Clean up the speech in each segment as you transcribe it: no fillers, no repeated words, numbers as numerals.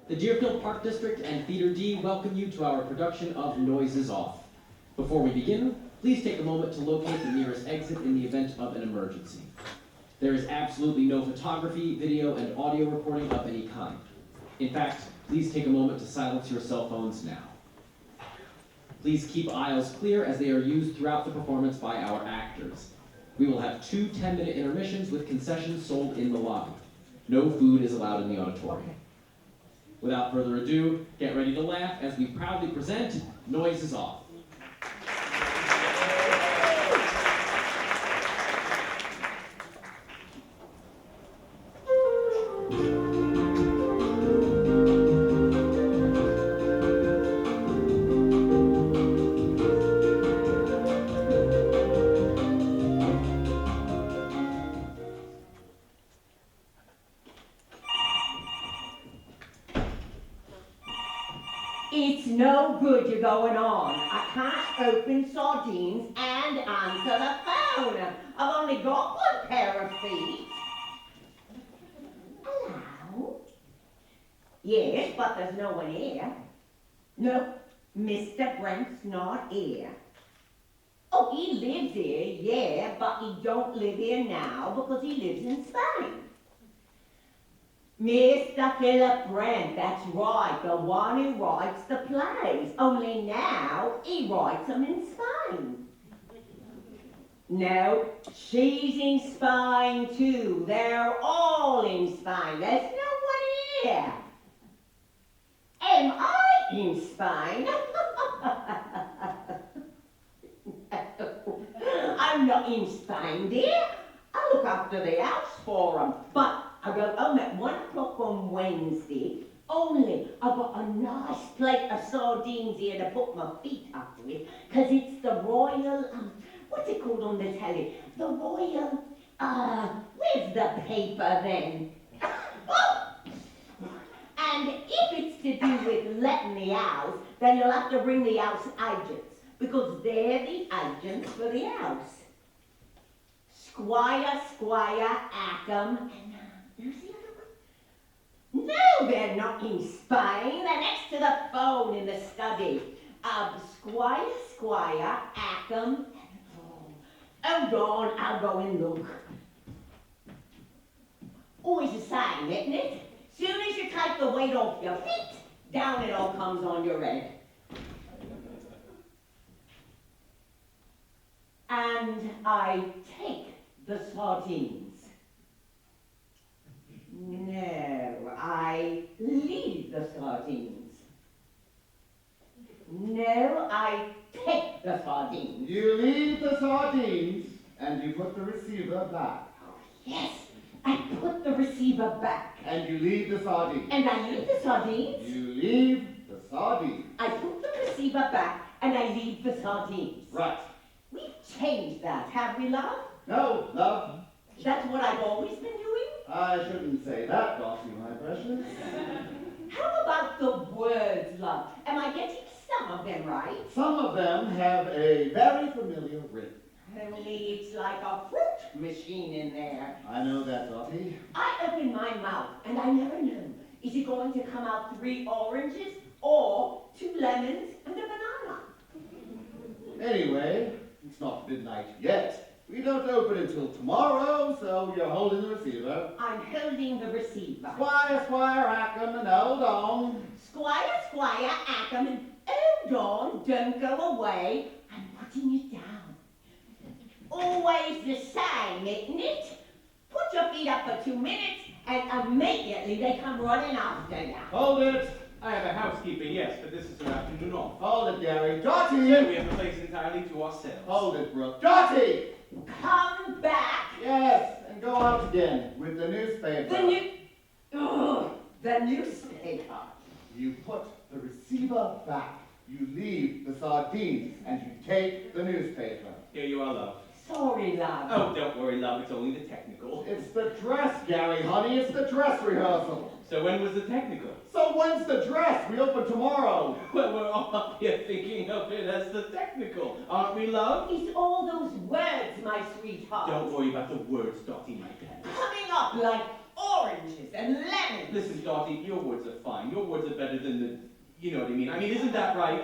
The Deerfield Park District and Theater D welcome you to our production of Noises Off. Before we begin, please take a moment to locate the nearest exit in the event of an emergency. There is absolutely no photography, video, and audio recording of any kind. In fact, please take a moment to silence your cell phones now. Please keep aisles clear as they are used throughout the performance by our actors. We will have 2 10-minute intermissions with concessions sold in the lobby. No food is allowed in the auditorium. Without further ado, get ready to laugh as we proudly present Noises Off. It's no good you're going on. I can't open sardines and answer the phone. I've only got one pair of feet. Hello? Yes, but there's no one here. No, Mr. Brent's not here. Oh, he lives here, yeah, but he don't live here now because he lives in Spain. Mr. Philip Brent, that's right, the one who writes the plays. Only now he writes them in Spain. No, she's in Spain too. They're all in Spain. There's no one here. Am I in Spain? I'm not in Spain, dear. I look after the house for them. But I go home at 1 o'clock on Wednesday. Only I've got a nice plate of sardines here to put my feet up with, because it's the royal, what's it called on the telly? The royal, where's the paper then? Oh! And if it's to do with letting the house, then you'll have to bring the house agents, because they're the agents for the house. Squire, Ackham, and who's the other one? No, they're not in Spain. They're next to the phone in the study. Squire, Ackham, and hold on, I'll go and look. Always the same, isn't it? Soon as you take the weight off your feet, down it all comes on your head. And I take the sardines. No, I leave the sardines. No, I take the sardines. You leave the sardines and you put the receiver back. Yes, I put the receiver back. And you leave the sardines. And I leave the sardines. You leave the sardines. I put the receiver back and I leave the sardines. Right. We've changed that, have we, love? No, love. That's what I've always been doing? I shouldn't say that, Dottie, my precious. How about the words, love? Am I getting some of them right? Some of them have a very familiar ring. Only it's like a fruit machine in there. I know that, Dottie. I open my mouth and I never know. Is it going to come out 3 oranges or 2 lemons and a banana? Anyway, it's not midnight yet. We don't open until tomorrow, so you're holding the receiver. I'm holding the receiver. Squire, Ackham, and hold on. Squire, Ackham, and hold on, don't go away. I'm putting it down. Always the same, isn't it? Put your feet up for 2 minutes, and immediately they come running after you. Hold it. I have a housekeeper, yes, but this is her afternoon off. Hold it, Gary. Dottie! So we have the place entirely to ourselves. Hold it, Brooke. Dottie! Come back. Yes, and go out again with the newspaper. The newspaper. You put the receiver back. You leave the sardines, and you take the newspaper. Here you are, love. Sorry, love. Oh, don't worry, love, it's only the technical. It's the dress, Gary, honey. It's the dress rehearsal. So when was the technical? So when's the dress? We open tomorrow. Well, we're all up here thinking of it as the technical, aren't we, love? It's all those words, my sweetheart. Don't worry about the words, Dottie, my pet. Coming up like oranges and lemons. Listen, Dottie, your words are fine. Your words are better than the, you know what I mean. I mean, isn't that right?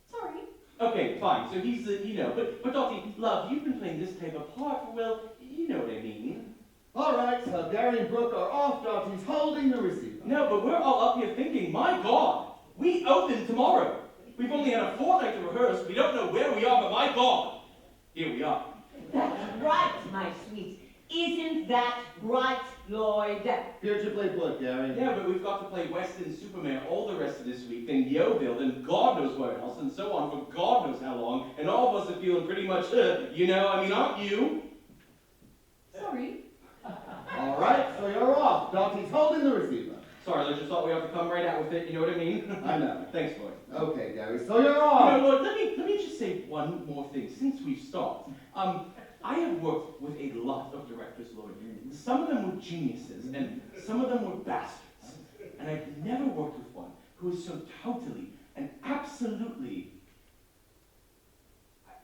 Sorry. Okay, fine. So he's the, you know, but Dottie, love, you've been playing this type of part for, well, you know what I mean. All right, so Gary and Brooke are off. Dottie's holding the receiver. No, but we're all up here thinking, my God, we open tomorrow. We've only had a fortnight to rehearse. We don't know where we are, but my God, here we are. That's right, my sweet. Isn't that right, Lloyd? Here's your playbook, Gary. Yeah, but we've got to play Weston Superman all the rest of this week, then Yeovil, then God knows what else, and so on for God knows how long, and all of us are feeling pretty much, you know, I mean, aren't you? Sorry. All right, so you're off. Dottie's holding the receiver. Sorry, I just thought we have to come right out with it, you know what I mean? I know. Thanks, Lloyd. Okay, Gary, so you're You off. know, Lloyd, let me just say one more thing, since we've stopped. I have worked with a lot of directors, Lloyd. Some of them were geniuses, and some of them were bastards. And I've never worked with one who is so totally and absolutely...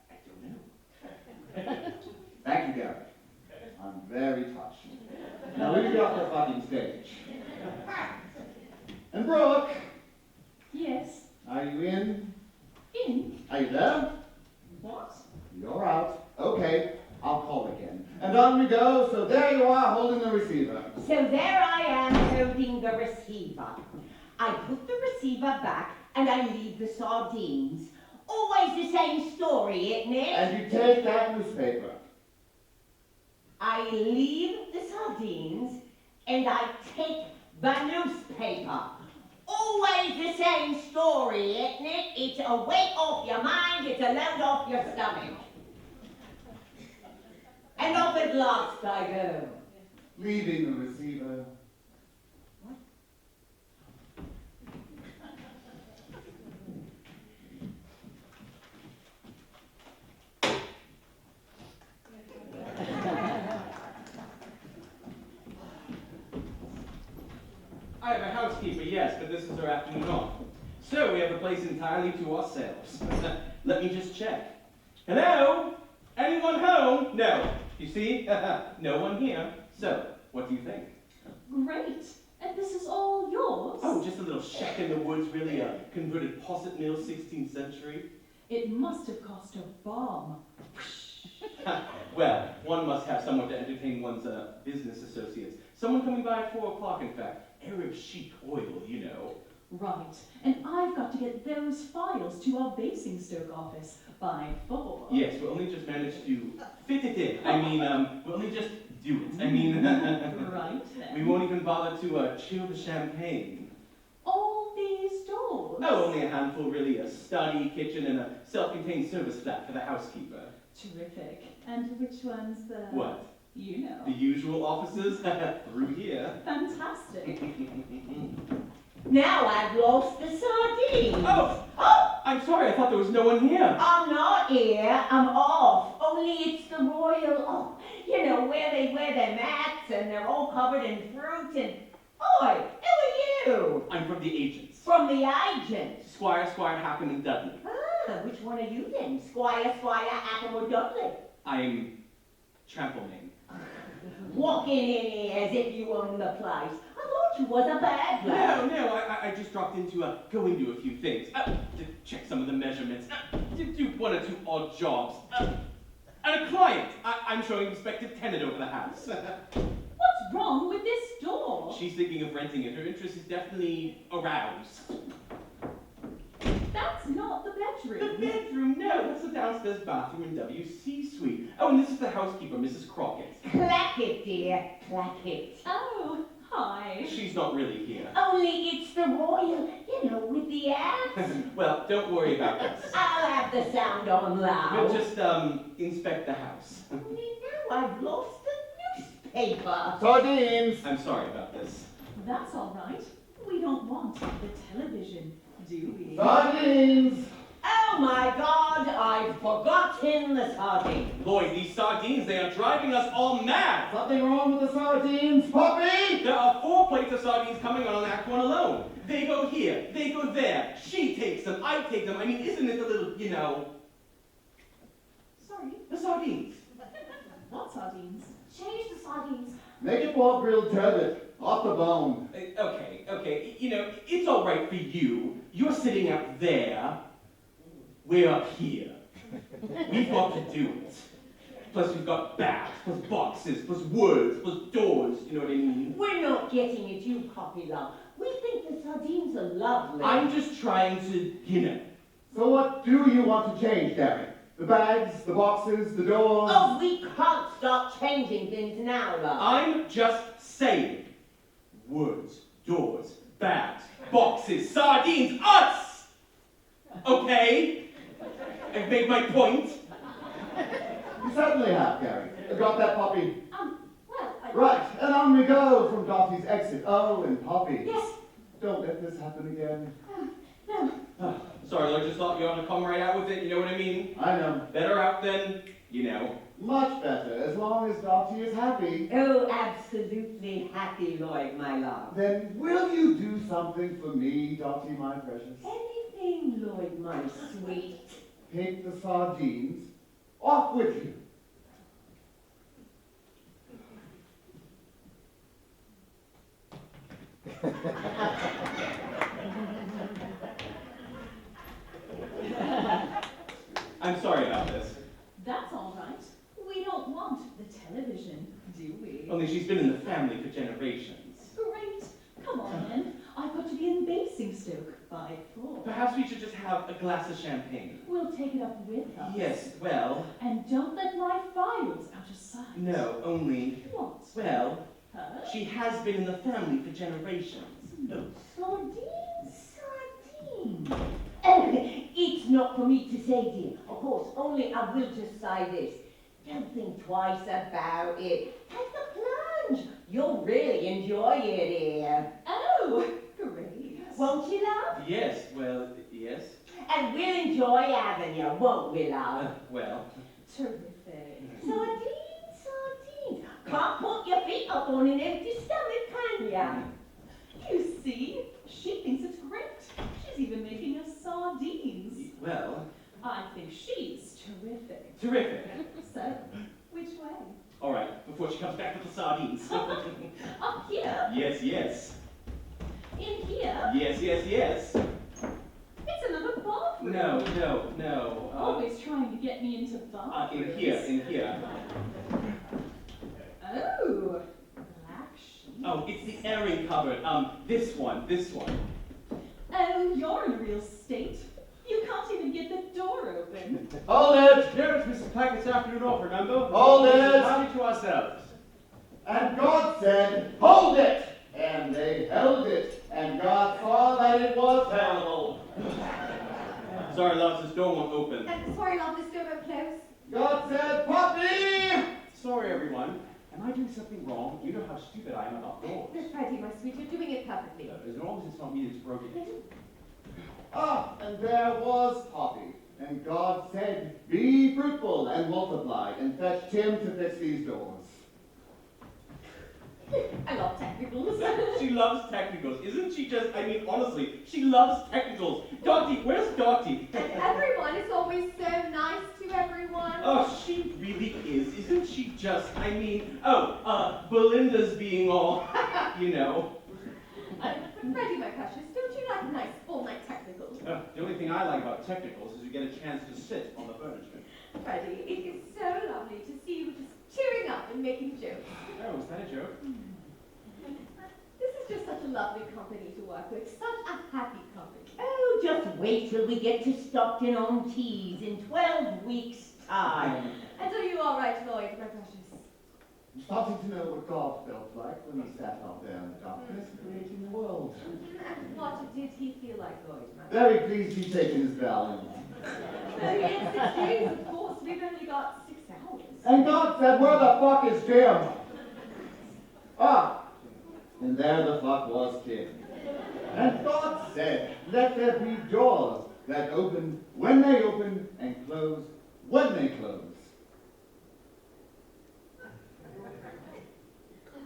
I don't know. Thank you, Gary. I'm very touched. Now leave me off the fucking stage. And Brooke, Yes. are you in? In? Are you there? What? You're out. Okay, I'll call again. And on we go, so there you are holding the receiver. So there I am holding the receiver. I put the receiver back and I leave the sardines. Always the same story, isn't it? And you take that newspaper. I leave the sardines and I take the newspaper. Always the same story, isn't it? It's a weight off your mind, it's a load off your stomach. And off at last I go. Leaving the receiver. I have a housekeeper, yes, but this is her afternoon off. So we have the place entirely to ourselves. Let me just check. Hello? Anyone home? No. You see? No one here. So, what do you think? Great. And this is all yours? Oh, just a little shack in the woods, really. A converted posset mill, 16th century. It must have cost a bomb. Well, one must have someone to entertain one's business associates. Someone coming by at 4 o'clock, in fact. Arab chic oil, you know. Right. And I've got to get those files to our Basingstoke office by 4. Yes, we'll only just manage to fit it in. I mean, we'll only just do it. I mean, Right then. we won't even bother to chill the champagne. All these doors? No, only a handful, really. A study, kitchen, and a self-contained service flat for the housekeeper. Terrific. And which one's the... What? You know. The usual offices? Through here. Fantastic. Now I've lost the sardines. Oh! I'm sorry, I thought there was no one here. I'm not here, I'm off. Only it's the royal, you know, where they wear their mats and they're all covered in fruit and... Oi, who are you? I'm from the agents. From the agent. Squire, Hacken, and Dudley. Ah, which one are you then? Squire, Atom or Dudley? I'm Tramplemain. Walking in here as if you own the place. I thought you was a bad lad. No, I just dropped in to go into a few things. To check some of the measurements. To do 1 or 2 odd jobs. And a client. I'm showing Inspector Tennant over the house. What's wrong with this door? She's thinking of renting it. Her interest is definitely aroused. That's not the The bedroom. bedroom? No, that's the downstairs bathroom in WC suite. Oh, and this is the housekeeper, Mrs. Crockett. Clack it, dear, clack it. Oh, hi. She's not really here. Only it's the royal, you know, with the ads. Well, don't worry about this. I'll have the sound on loud. We'll just, inspect the house. Only now I've lost the newspaper. Sardines! I'm sorry about this. That's all right. We don't want the television, do we? Sardines! Oh my God, I've forgotten the sardine. Lloyd, these sardines, they are driving us all mad! Something wrong with the sardines, puppy? There are 4 plates of sardines coming on Act 1 alone. They go here, they go there. She takes them, I take them. I mean, isn't it a little, you know... Sorry, The sardines. what sardines? Change the sardines. Make it more grilled turbot, off the bone. Okay, you know, it's all right for you. You're sitting up there. We're up here. We've got to do it. Plus we've got bags, plus boxes, plus woods, plus doors, you know what I mean? We're not getting at you, Poppy Love. We think the sardines are lovely. I'm just trying to, you know. So what do you want to change, Gary? The bags, the boxes, the doors? Oh, we can't start changing things now, love. I'm just saying. Woods, doors, bags, boxes, sardines, us! Okay? I've made my point. You certainly have, Gary. Got that, Poppy? Well, Right, and on we go from Dottie's exit. Oh, and Poppy. Yes. Don't let this happen again. No. Sorry, I just thought you ought to come right out with it, you know what I mean? I know. Better out than, you know. Much better, as long as Dottie is happy. Oh, absolutely happy, Lloyd, my love. Then will you do something for me, Dottie, my precious? Anything, Lloyd, my sweet. Take the sardines off with you. I'm sorry about this. That's all right. We don't want the television, do we? Only she's been in the family for generations. Great. Come on then. I've got to be in Basingstoke by 4. Perhaps we should just have a glass of champagne. We'll take it up with us. Yes, well, And don't let my files out of sight. no, only, What? well, Huh? she has been in the family for generations. Oh. Sardines, sardines. Oh, it's not for me to say, dear. Of course, only I will just say this. Don't think twice about it. Take the plunge. You'll really enjoy it, dear. Oh, great. Won't you, love? Yes, well, yes. And we'll enjoy having you, won't we, love? Well, Terrific. Sardines, sardines. Can't put your feet up on an empty stomach, can ya? You see, she thinks it's great. She's even making us sardines. well, I think she's terrific. terrific. So, which way? All right, before she comes back with the sardines. Up here? Yes, yes. In here? Yes, yes, yes. It's another bathroom. No. Always trying to get me into bathrooms. In here. Oh, black sheep. Oh, it's the airing cupboard. This one. Oh, you're in a real state. You can't even get the door open. Hold it! Here it's Mrs. Packett's afternoon off, remember? Hold it! Party to ourselves. And God said, hold it! And they held it, and God saw that it was held. Sorry, loves, this door won't open. Sorry, love, this door won't close. God said, Poppy! Sorry, everyone. Am I doing something wrong? You know how stupid I am about doors. Freddie, my sweet, you're doing it perfectly. As long as it's not me that's broken it. Ah, and there was Poppy. And God said, be fruitful and multiply, and fetch Tim to fix these doors. I love technicals. She loves technicals. Isn't she just, I mean, honestly, she loves technicals. Dottie, where's Dottie? And everyone is always so nice to everyone. Oh, she really is. Isn't she just, I mean, Belinda's being all, you know. Freddie, my precious, don't you like nice all-night technicals? The only thing I like about technicals is you get a chance to sit on the furniture. Freddie, it is so lovely to see you just cheering up and making jokes. Oh, is that a joke? This is just such a lovely company to work with, such a happy company. Oh, just wait till we get to Stockton on Tees in 12 weeks' time. And are you all right, Lloyd, my precious? I'm starting to know what God felt like when he sat out there in the darkness creating the world. And what did he feel like, Lloyd, my Very pleased he's taken his Valium. Oh, yes, 6 days, of course. We've only got 6 hours. And God said, where the fuck is Tim? Ah, and there the fuck was Tim. And God said, let there be doors that open when they open and close when they close.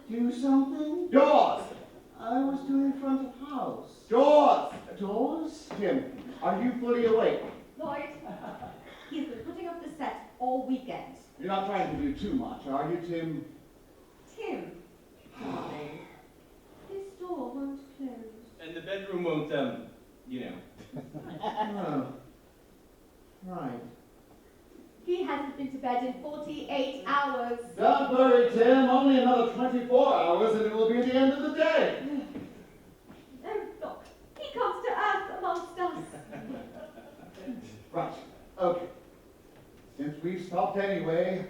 Do something? Doors! I was doing front of house. Doors! Doors? Tim, are you fully awake? Lloyd, he's been putting up the set all weekend. You're not trying to do too much, are you, Tim? Tim. Darling, this door won't close. And the bedroom won't, you know. Oh. Right. He hasn't been to bed in 48 hours. Don't worry, Tim. Only another 24 hours and it will be the end of the day. Oh, look, he comes to earth amongst us. Right. Okay. Since we've stopped anyway.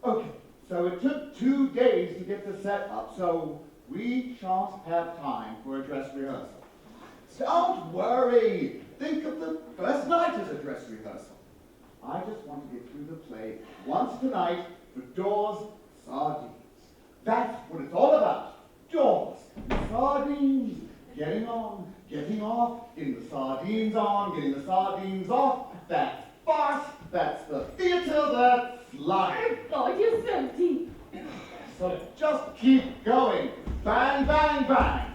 Okay. So it took 2 days to get the set up, so we shan't have time for a dress rehearsal. Don't worry. Think of the first night as a dress rehearsal. I just want to get through the play once tonight for Doors, Sardines. That's what it's all about. Doors, sardines, getting on, getting off, getting the sardines on, getting the sardines off. That's farce. That's the theater. That's life. Oh, God, you're so deep. So just keep going. Bang, bang, bang.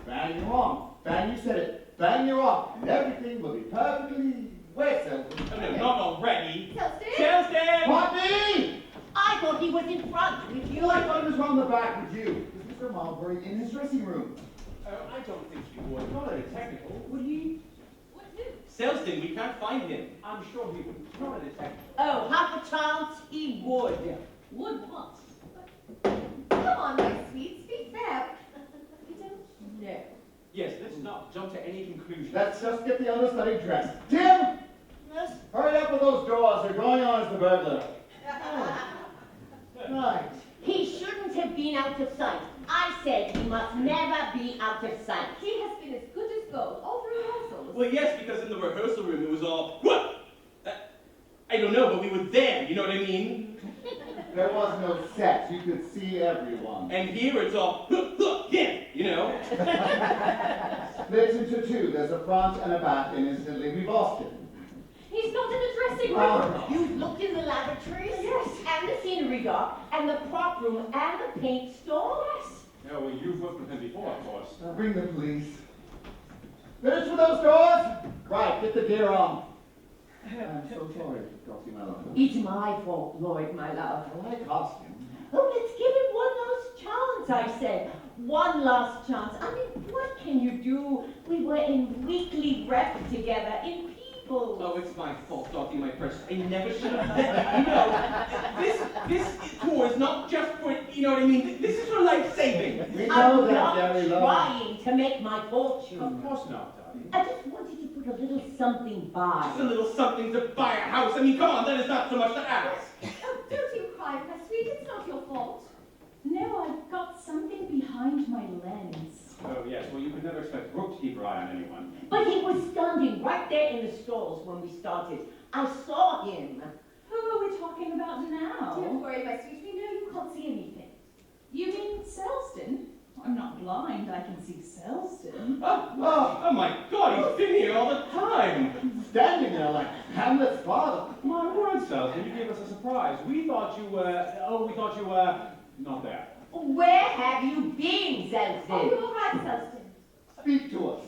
Bang, you're on. Bang, you said it. Bang, you're off. And everything will be perfectly well. Oh, no, not already. Chelsea? Chelsea! Poppy! I thought he was in front with you. I thought he was round the back with you. Is Mr. Marbury in his dressing room? I don't think he would. Not at a technical, would he? What who? Selston, we can't find him. I'm sure he would. Not at a technical. Oh, half a chance he would. Would what? Come on, my sweet, speak fair. You don't know. Yes, let's not jump to any conclusions. Let's just get the understudy dressed. Tim! Yes? Hurry up with those doors. They're going on as the burglar. Right. He shouldn't have been out of sight. I said he must never be out of sight. He has been as good as gold all through rehearsals. Well, yes, because in the rehearsal room it was all, what? I don't know, but we were there, you know what I mean? There was no set. You could see everyone. And here it's all, yeah, you know? Split into two. There's a front and a back, and instantly we've lost him. He's not in the dressing room. Oh, You've looked in the lavatories? Yes. And the scenery dock, and the prop room, and the paint store? Yes. No, well, you've worked with him before, of course. Bring the police. Finished with those doors? Right, get the gear on. I'm so sorry, Gossie, my love. It's my fault, Lloyd, my love. I like costume. Oh, let's give it one last chance, I said. One last chance. I mean, what can you do? We were in weekly rep together, in people. Oh, it's my fault, Dorothy, my precious. I never should have let you know. This tour is not just for, you know what I mean? This is for life-saving. We know I'm that, not Jerry Love. trying to make my fortune. Of course not, darling. I just wanted to put a little something by. Just a little something to buy a house. I mean, come on, that is not so much to ask. Oh, don't you cry, my sweet. It's not your fault. No, I've got something behind my lens. Oh, yes, well, you could never expect Brooke to keep her eye on anyone. But he was standing right there in the stalls when we started. I saw him. Who are we talking about Don't now? worry, my sweet. We know you can't see anything. You mean Selston? I'm not blind, I can see Selston. Oh my God, he's been here all the time. Standing there like Hamlet's father. My word, Selston, you gave us a surprise. We thought you were not there. Where have you been, Oh, Zelzin? you're all right, Selston. Speak to us.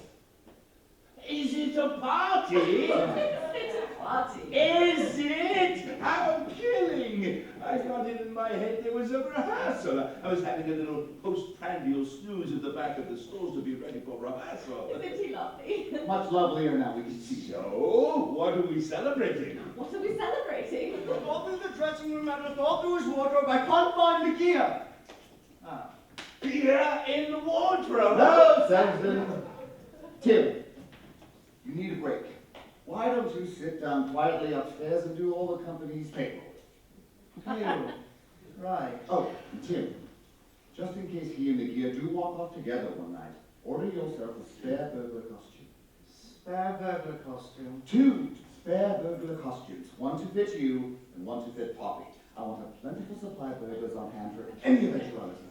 Is it a party? It's a party. Is it? How killing! I got it in my head there was a rehearsal. I was having a little postprandial snooze at the back of the stalls to be ready for rehearsal. Isn't he lovely? Much lovelier now, we can see. So, what are we celebrating? What are we celebrating? All through the dressing room, I looked all through his wardrobe. I can't find the gear. Ah. Beer in the wardrobe? No, Selston. Tim, you need a break. Why don't you sit down quietly upstairs and do all the company's payroll? Payroll. Right. Oh, and Tim, just in case he and the gear do walk off together one night, order yourself a spare burglar costume. Spare burglar costume. 2 spare burglar costumes, one to fit you and one to fit Poppy. I want a plentiful supply of burglars on hand for any eventuality.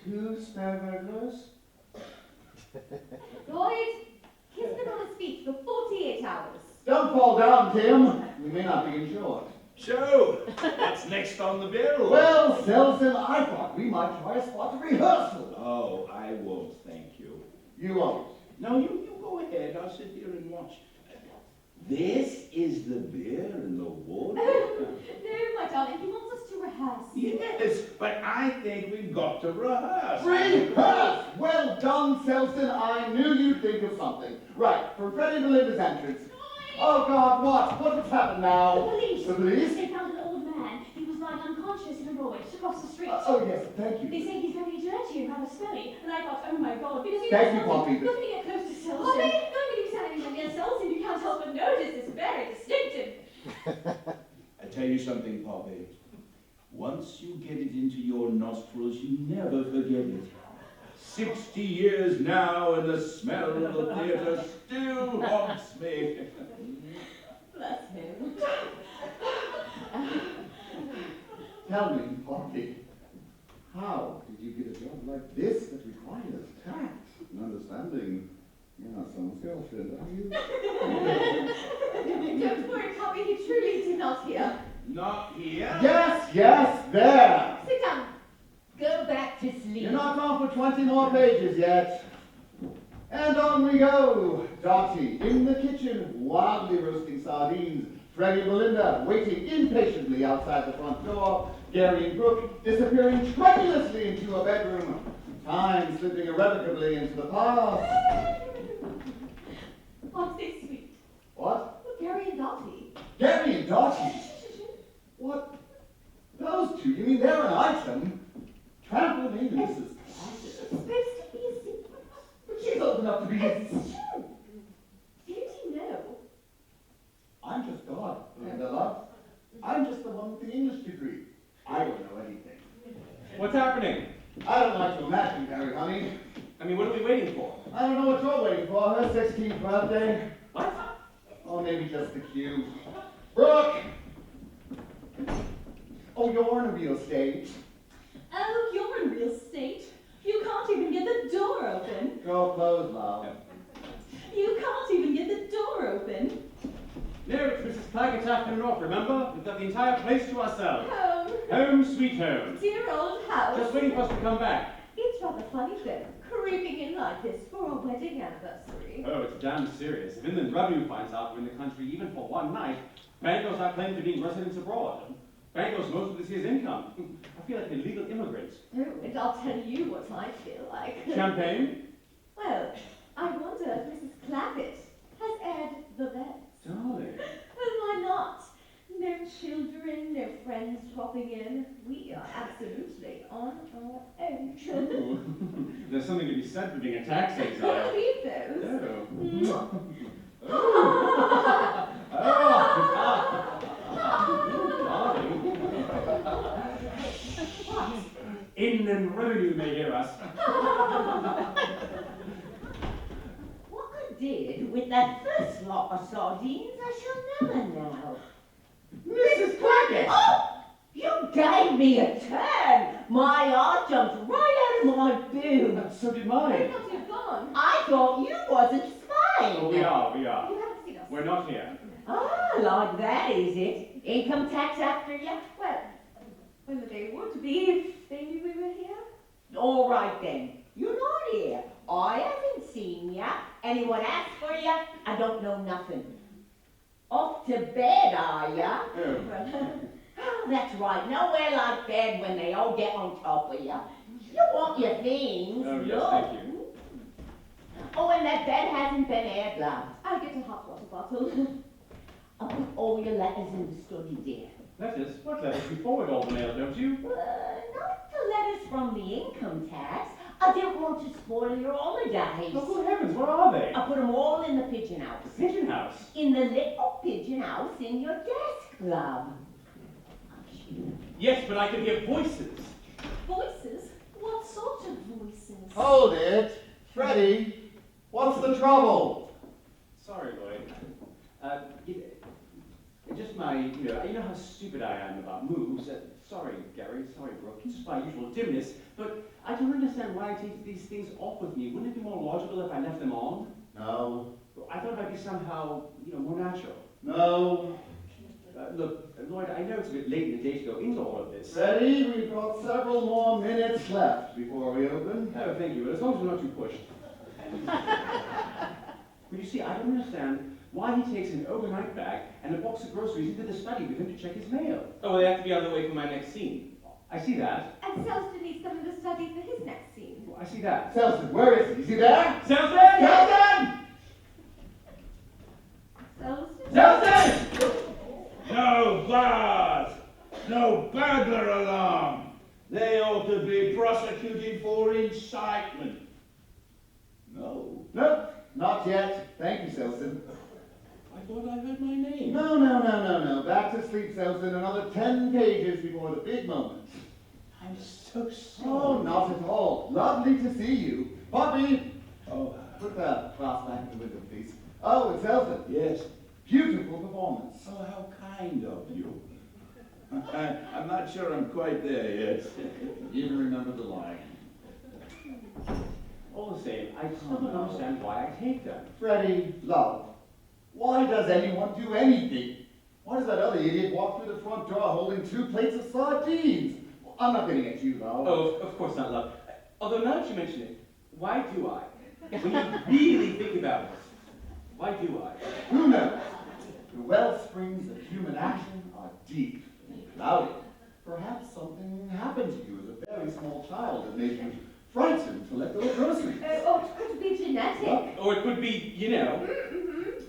2 spare burglars. Lloyd, he's been on his feet for 48 hours. Don't fall down, Tim. We may not be insured. So, what's next on the bill? Well, Selston, I thought we might try a spot rehearsal. Oh, I won't, thank you. You won't. No, you go ahead. I'll sit here and watch. This is the beer in the wardrobe. No, my darling, he wants us to rehearse. Yes, but I think we've got to rehearse. Rehearse! Well done, Selson. I knew you'd think of something. Right, from Freddie Belinda's entrance. Oh, God, what? What has happened now? The police. The police? They found an old man. He was lying unconscious in a road just across the street. Oh, yes, thank They you. say he's very dirty and rather smelly, and I thought, oh my God, because Thank you, Poppy. Nobody get close to Selson. Poppy, don't get excited when near Selson. You can't help but notice it's very distinctive. I tell you something, Poppy. Once you get it into your nostrils, you never forget it. 60 years now, and the smell of the theater still haunts me. Bless him. Tell me, Poppy, how did you get a job like this that requires tact and understanding? You're not someone's girlfriend, are you? Don't worry, Poppy, he truly did not hear. Not here. Yes, yes, there! Sit down. Go back to sleep. You're not on for 20 more pages yet. And on we go. Dottie in the kitchen, wildly roasting sardines. Freddie and Belinda waiting impatiently outside the front door. Gary and Brooke disappearing tremulously into a bedroom. Time slipping irrevocably into the past. Aren't they sweet? What? Look, Gary and Dottie. Gary and Dottie? What? Those two? You mean they're an item? Trample me, Mrs. It's supposed to be a secret. But she's old enough to be his. It's true. Didn't you know? I'm just God, Belinda love. I'm just the one with the English degree. I don't know anything. What's happening? I don't like to imagine, Harry, honey. I mean, what are we waiting for? I don't know what you're waiting for. Her 16th birthday. What? Or maybe just the cue. Brooke! Oh, you're in a real state. Oh, you're in real state. You can't even get the door open. Go close, love. You can't even get the door open. No, it's Mrs. Claggett's afternoon off, remember? We've got the entire place to ourselves. Home. Home sweet home. Dear old house. Just waiting for us to come back. It's rather funny, though, creeping in like this for our wedding anniversary. Oh, it's damn serious. If Inland Revenue finds out we're in the country even for one night, bankers are claiming to be residents abroad. Bankers most of this year's income. I feel like illegal immigrants. Oh, and I'll tell you what I feel like. Champagne? Well, I wonder if Mrs. Claggett has aired the beds. Darling. Well, why not? No children, no friends dropping in. We are absolutely on our own. Ooh. There's something to be said for being a tax exile. Read those. Oh. Inland Revenue may hear us. What I did with that first lot of sardines, I shall never know. Mrs. Claggett! Oh! You gave me a turn! My heart jumped right out of my boot. So did Where mine. not you've gone? I thought you wasn't spying. Oh, we are. You haven't seen us. We're not here. Ah, like that, is it? Income tax after you? Well, whether they would be if they knew we were here. All right then. You're not here. I haven't seen ya. Anyone asked for ya? I don't know nothing. Off to bed, are ya? Oh. Well, Oh, that's right. Nowhere like bed when they all get on top of ya. You want your things. Oh, yes, look. thank you. Oh, and that bed hasn't been aired, love. I'll get a hot water bottle. I'll put all your letters in the study, dear. Letters? What letters? You forward all the mail, don't you? Not the letters from the income tax. I didn't want to spoil your holidays. Oh, good heavens, where are they? I put them all in the pigeon house. Pigeon house. In the little pigeon house in your desk, love. Yes, but I can hear voices. Voices? What sort of voices? Hold it. Freddie, what's the trouble? Sorry, Lloyd. Just my, you know how stupid I am about moves. Sorry, Gary. Sorry, Brooke. It's just my usual dimness. But I don't understand why I take these things off with me. Wouldn't it be more logical if I left them on? No. I thought it might be somehow, more natural. No. Look, Lloyd, I know it's a bit late in the day to go into all of this. Freddie, we've got several more minutes left before we open. Oh, thank you. But as long as we're not too pushed. But you see, I don't understand why he takes an overnight bag and a box of groceries into the study with him to check his mail. Oh, they have to be on the way for my next scene. I see that. And Selston needs some in the study for his next scene. I see that. Selson, where is he? Is he there? Sounds Selson! Selston? Selson! No bars! No burglar alarm! They ought to be prosecuted for incitement. No. Nope, not yet. Thank you, Selson. I thought I heard my name. No. Back to sleep, Selson. Another 10 pages before the big moment. I'm so sorry. Oh, not at all. Lovely to see you. Poppy! Oh, Put the glass back in the window, please. Oh, it's Selson. yes. Beautiful performance. Oh, how kind of you. I'm not sure I'm quite there yet. Even remember the line. All the same, I still don't understand why I take them. Freddie, love, why does anyone do anything? Why does that other idiot walk through the front door holding 2 plates of sardines? I'm not getting at you, love. Oh, of course not, love. Although now that you mention it, why do I? When you really think about it, why do I? Who knows? The well springs of human action are deep and clouded. Perhaps something happened to you as a very small child that made you frightened to let go of groceries. Oh, it could be genetic. Or it could be, you know.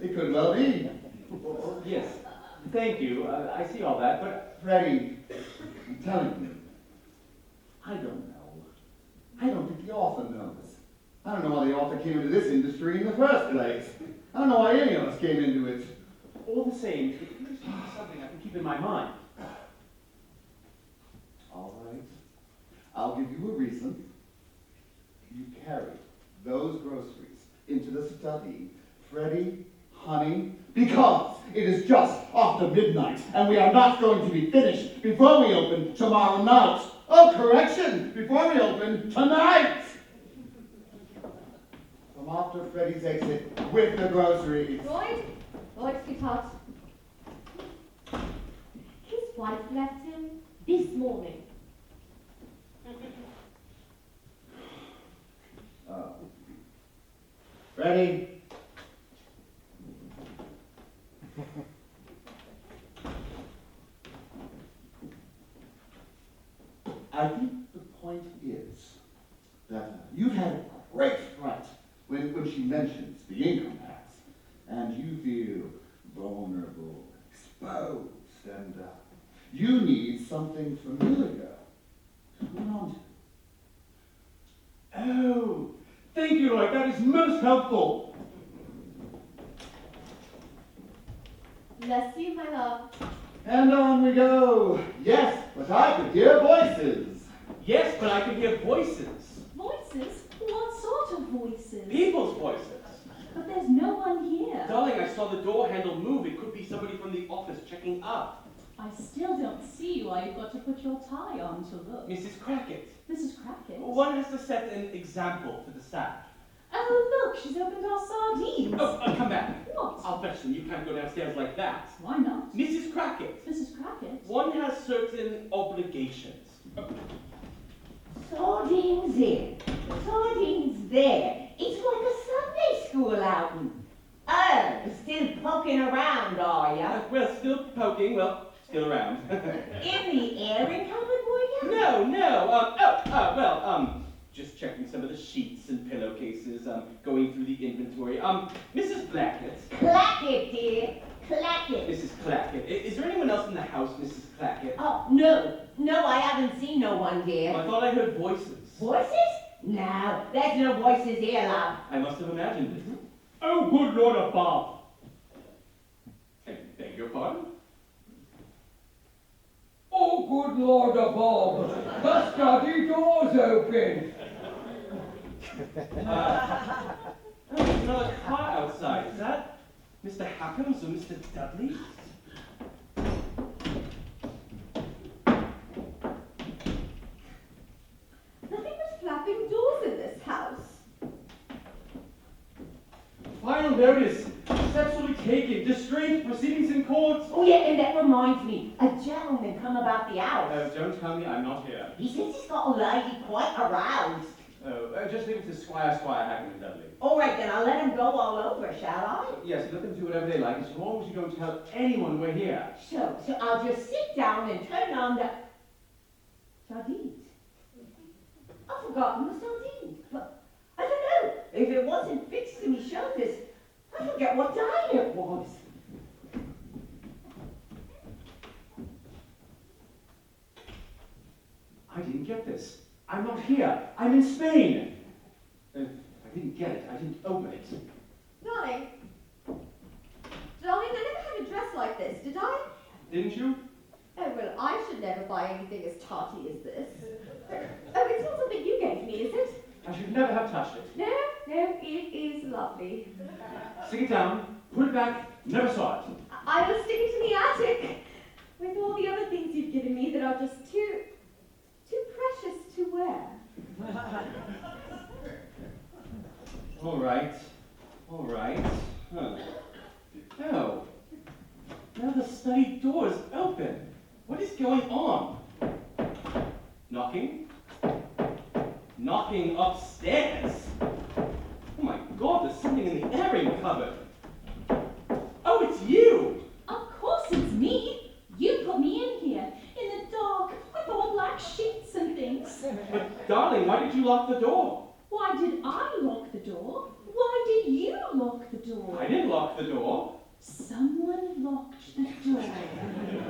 It could well be. Yes, thank you. I see all that, but Freddie, I'm telling you, I don't know. I don't think the author knows. I don't know why the author came into this industry in the first place. I don't know why any of us came into it. all the same, it appears to be something I can keep in my mind. All right. I'll give you a reason. You carried those groceries into the study, Freddie, honey, because it is just after midnight, and we are not going to be finished before we open tomorrow night. Oh, correction! Before we open tonight! From after Freddie's exit with the groceries. Lloyd, sweetheart. His wife left him this morning. Oh. Freddie? I think the point is that you've had a great fright when she mentions the income tax, and you feel vulnerable, exposed, and you need something familiar to hold on to. Oh, thank you, Lloyd. That is most helpful. Bless you, my love. And on we go. Yes, but I could hear voices. Yes, but I can hear voices. Voices? What sort of voices? People's voices. But there's no one here. Darling, I saw the door handle move. It could be somebody from the office checking up. I still don't see why you've got to put your tie on to look. Mrs. Crackett. Mrs. Crackett? One has to set an example for the staff. Oh, look, she's opened our sardines. Oh, come back. What? I'll fetch them. You can't go downstairs like that. Why not? Mrs. Crackett. Mrs. Crackett? One has certain obligations. Sardines in, sardines there. It's like a Sunday school outing. Oh, still poking around, are ya? Well, still poking. Well, still around. In the airing cupboard, were ya? No. Just checking some of the sheets and pillowcases. Going through the inventory. Mrs. Blackett. Clack it, dear. Clack it. Mrs. Clackett. Is there anyone else in the house, Mrs. Clackett? Oh, no, I haven't seen no one, dear. I thought I heard voices. Voices? No, there's no voices here, love. I must have imagined it. Oh, good Lord above! I beg your pardon? Oh, good Lord above, the study door's open. There's another car outside. Is that Mr. Hackham's or Mr. Dudley's? Nothing but flapping doors in this house. Final notice. Sexually taken. Distraint. Proceedings in court. Oh, yeah, and that reminds me. A gentleman come about the house. Don't tell me I'm not here. He says he's got a lady quite aroused. Oh, just leave it to Squire Hackman and Dudley. All right, then I'll let him go all over, shall I? Yes, let them do whatever they like, as long as you don't tell anyone we're here. So I'll just sit down and turn on the sardines. I've forgotten the sardines, but I don't know. If it wasn't fixed to me shoulders, I forget what time it was. I didn't get this. I'm not here. I'm in Spain. I didn't get it. I didn't open it. Darling, I never had a dress like this, did I? Didn't you? Oh, well, I should never buy anything as tarty as this. Oh, it's not something you gave me, is it? I should never have touched it. No, it is lovely. Stick it down. Put it back. Never saw it. I will stick it in the attic with all the other things you've given me that are just too precious to wear. All right. Huh. Oh. Now the study door is open. What is going on? Knocking? Knocking upstairs? Oh my God, there's something in the airing cupboard. Oh, it's you! Of course it's me. You put me in here, in the dark, with all black sheets and things. But darling, why did you lock the door? Why did I lock the door? Why did you lock the door? I didn't lock the door. Someone locked the door.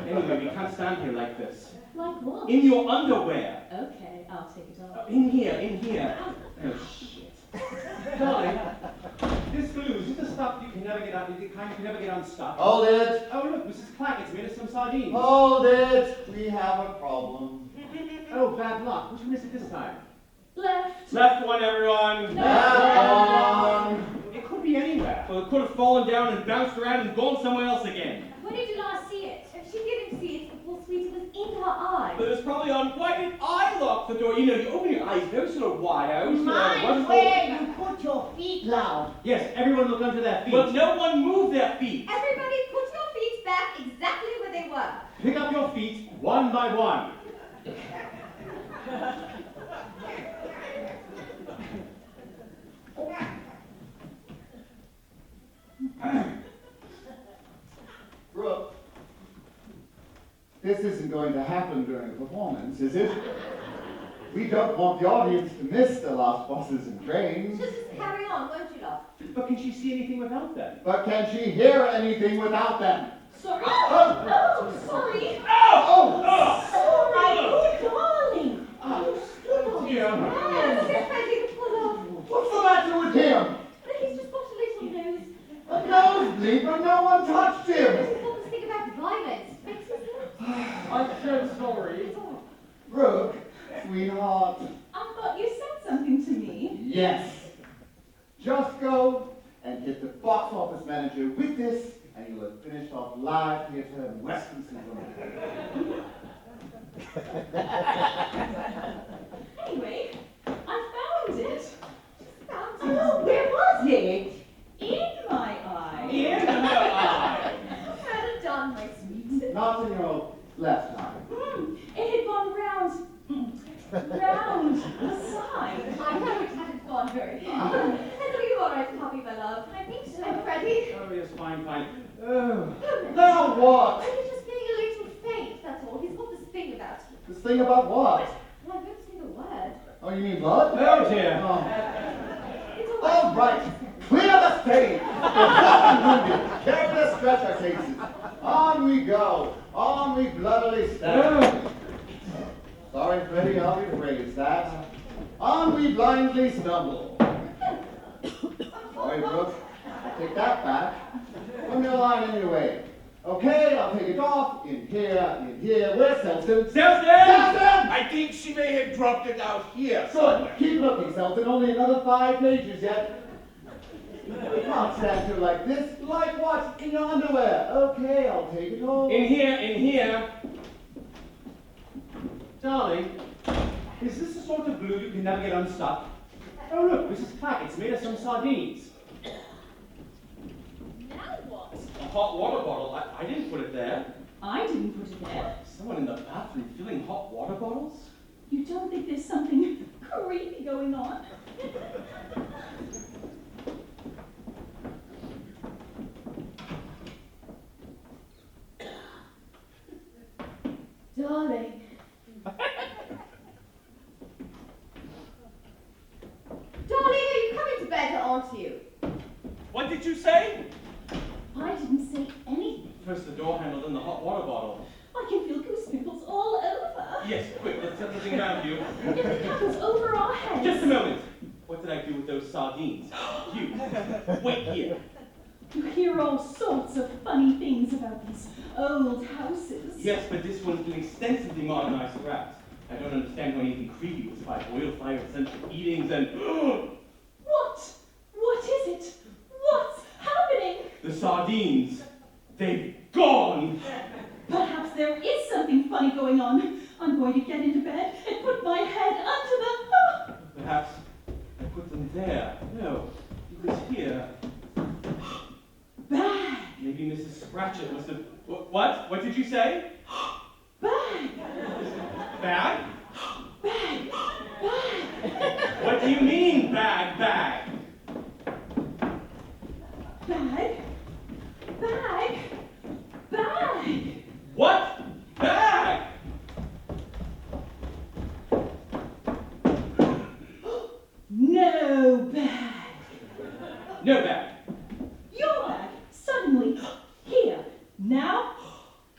Anyway, we can't stand here like this. Like what? In your underwear. Okay, I'll take it off. In here. Oh, shit. Darling, this glue, is it the stuff you can never get out, the kind you can never get unstuck? Hold it. Oh, look, Mrs. Clackett's made us some sardines. Hold it. We have a problem. Oh, bad luck. Which one is it this time? Left. Left one, everyone. Left one. It could be anywhere. Well, it could have fallen down and bounced around and gone somewhere else again. When did you last see it? She didn't see it. Well, sweetie, it was in her eye. But it was probably on. Why did I lock the door? You know, you open your eyes very sort of wide. I always Mind where you put your feet, love. Yes, everyone look under their feet. But no one move their feet. Everybody put your feet back exactly where they were. Pick up your feet one by one. Brooke, this isn't going to happen during a performance, is it? We don't want the audience to miss the last buses and trains. Just carry on, won't you, love? But can she see anything without them? But can she hear anything without them? Sorry. Oh! Oh, sorry. Oh! All right, darling. You stood on his dear. hand. Get ready to pull off. What's the matter with him? He's just got a little nose. A nosebleed, but no one touched him. He's got this thing about violence. Makes his nose. I'm so sorry. It's all Brooke, sweetheart. I thought you said something to me. Yes. Just go and hit the box office manager with this, and you'll have finished off live theatre in Western Supermarket. Anyway, I found it. Oh, where was it? In my eye. In her eye. well done, my sweet. Not in your left eye. It had gone round the side. I know it hadn't gone very far. And are you all right, puppy, my love? I think so. And Freddie? Oh, yes, fine. Oh. Now what? He's just getting a little faint, that's all. He's got this thing about him. This thing about what? Well, I don't say the word. Oh, you mean blood? Oh, dear. Oh. It's all right. All right, clear the stage. Wounded. Care for the stretcher cases. On we go. On we bloodily stand. Sorry, Freddie, I'll rephrase that. On we blindly stumble. Sorry, Brooke. I'll take that back. From your line anyway. Okay, I'll take it off. In here. Where's Selton? Selton! I think she may have dropped it out here. Good. Keep looking, Selton. Only another 5 pages yet. We can't stand here like this. Like what? In your underwear. Okay, I'll take it off. In here. Darling, is this the sort of glue you can never get unstuck? Oh, look, Mrs. Clackett's made us some sardines. Now what? A hot water bottle. I didn't put it there. I didn't put it there. Someone in the bathroom filling hot water bottles? You don't think there's something creepy going on? Darling. Darling, are you coming to bed, aren't you? What did you say? I didn't say anything. First the door handle, then the hot water bottle. I can feel goose pimples all over. Yes, quick, let's set the thing around you. Get the covers over our heads. Just a moment. What did I do with those sardines? You, wait here. You hear all sorts of funny things about these old houses. Yes, but this one's been extensively modernized throughout. I don't understand why anything creepy was by oil fire, central heatings, and What? What is it? What's happening? the sardines. They've gone. Perhaps there is something funny going on. I'm going to get into bed and put my head under the... Perhaps I put them there. No, it was here. Bag! Maybe Mrs. Scratchit must have. What? What did you say? Bag! Bag? Bag! Bag! What do you mean, bag, bag? Bag! Bag! Bag! What? Bag! No bag! No bag. Your bag! Suddenly! Here! Now!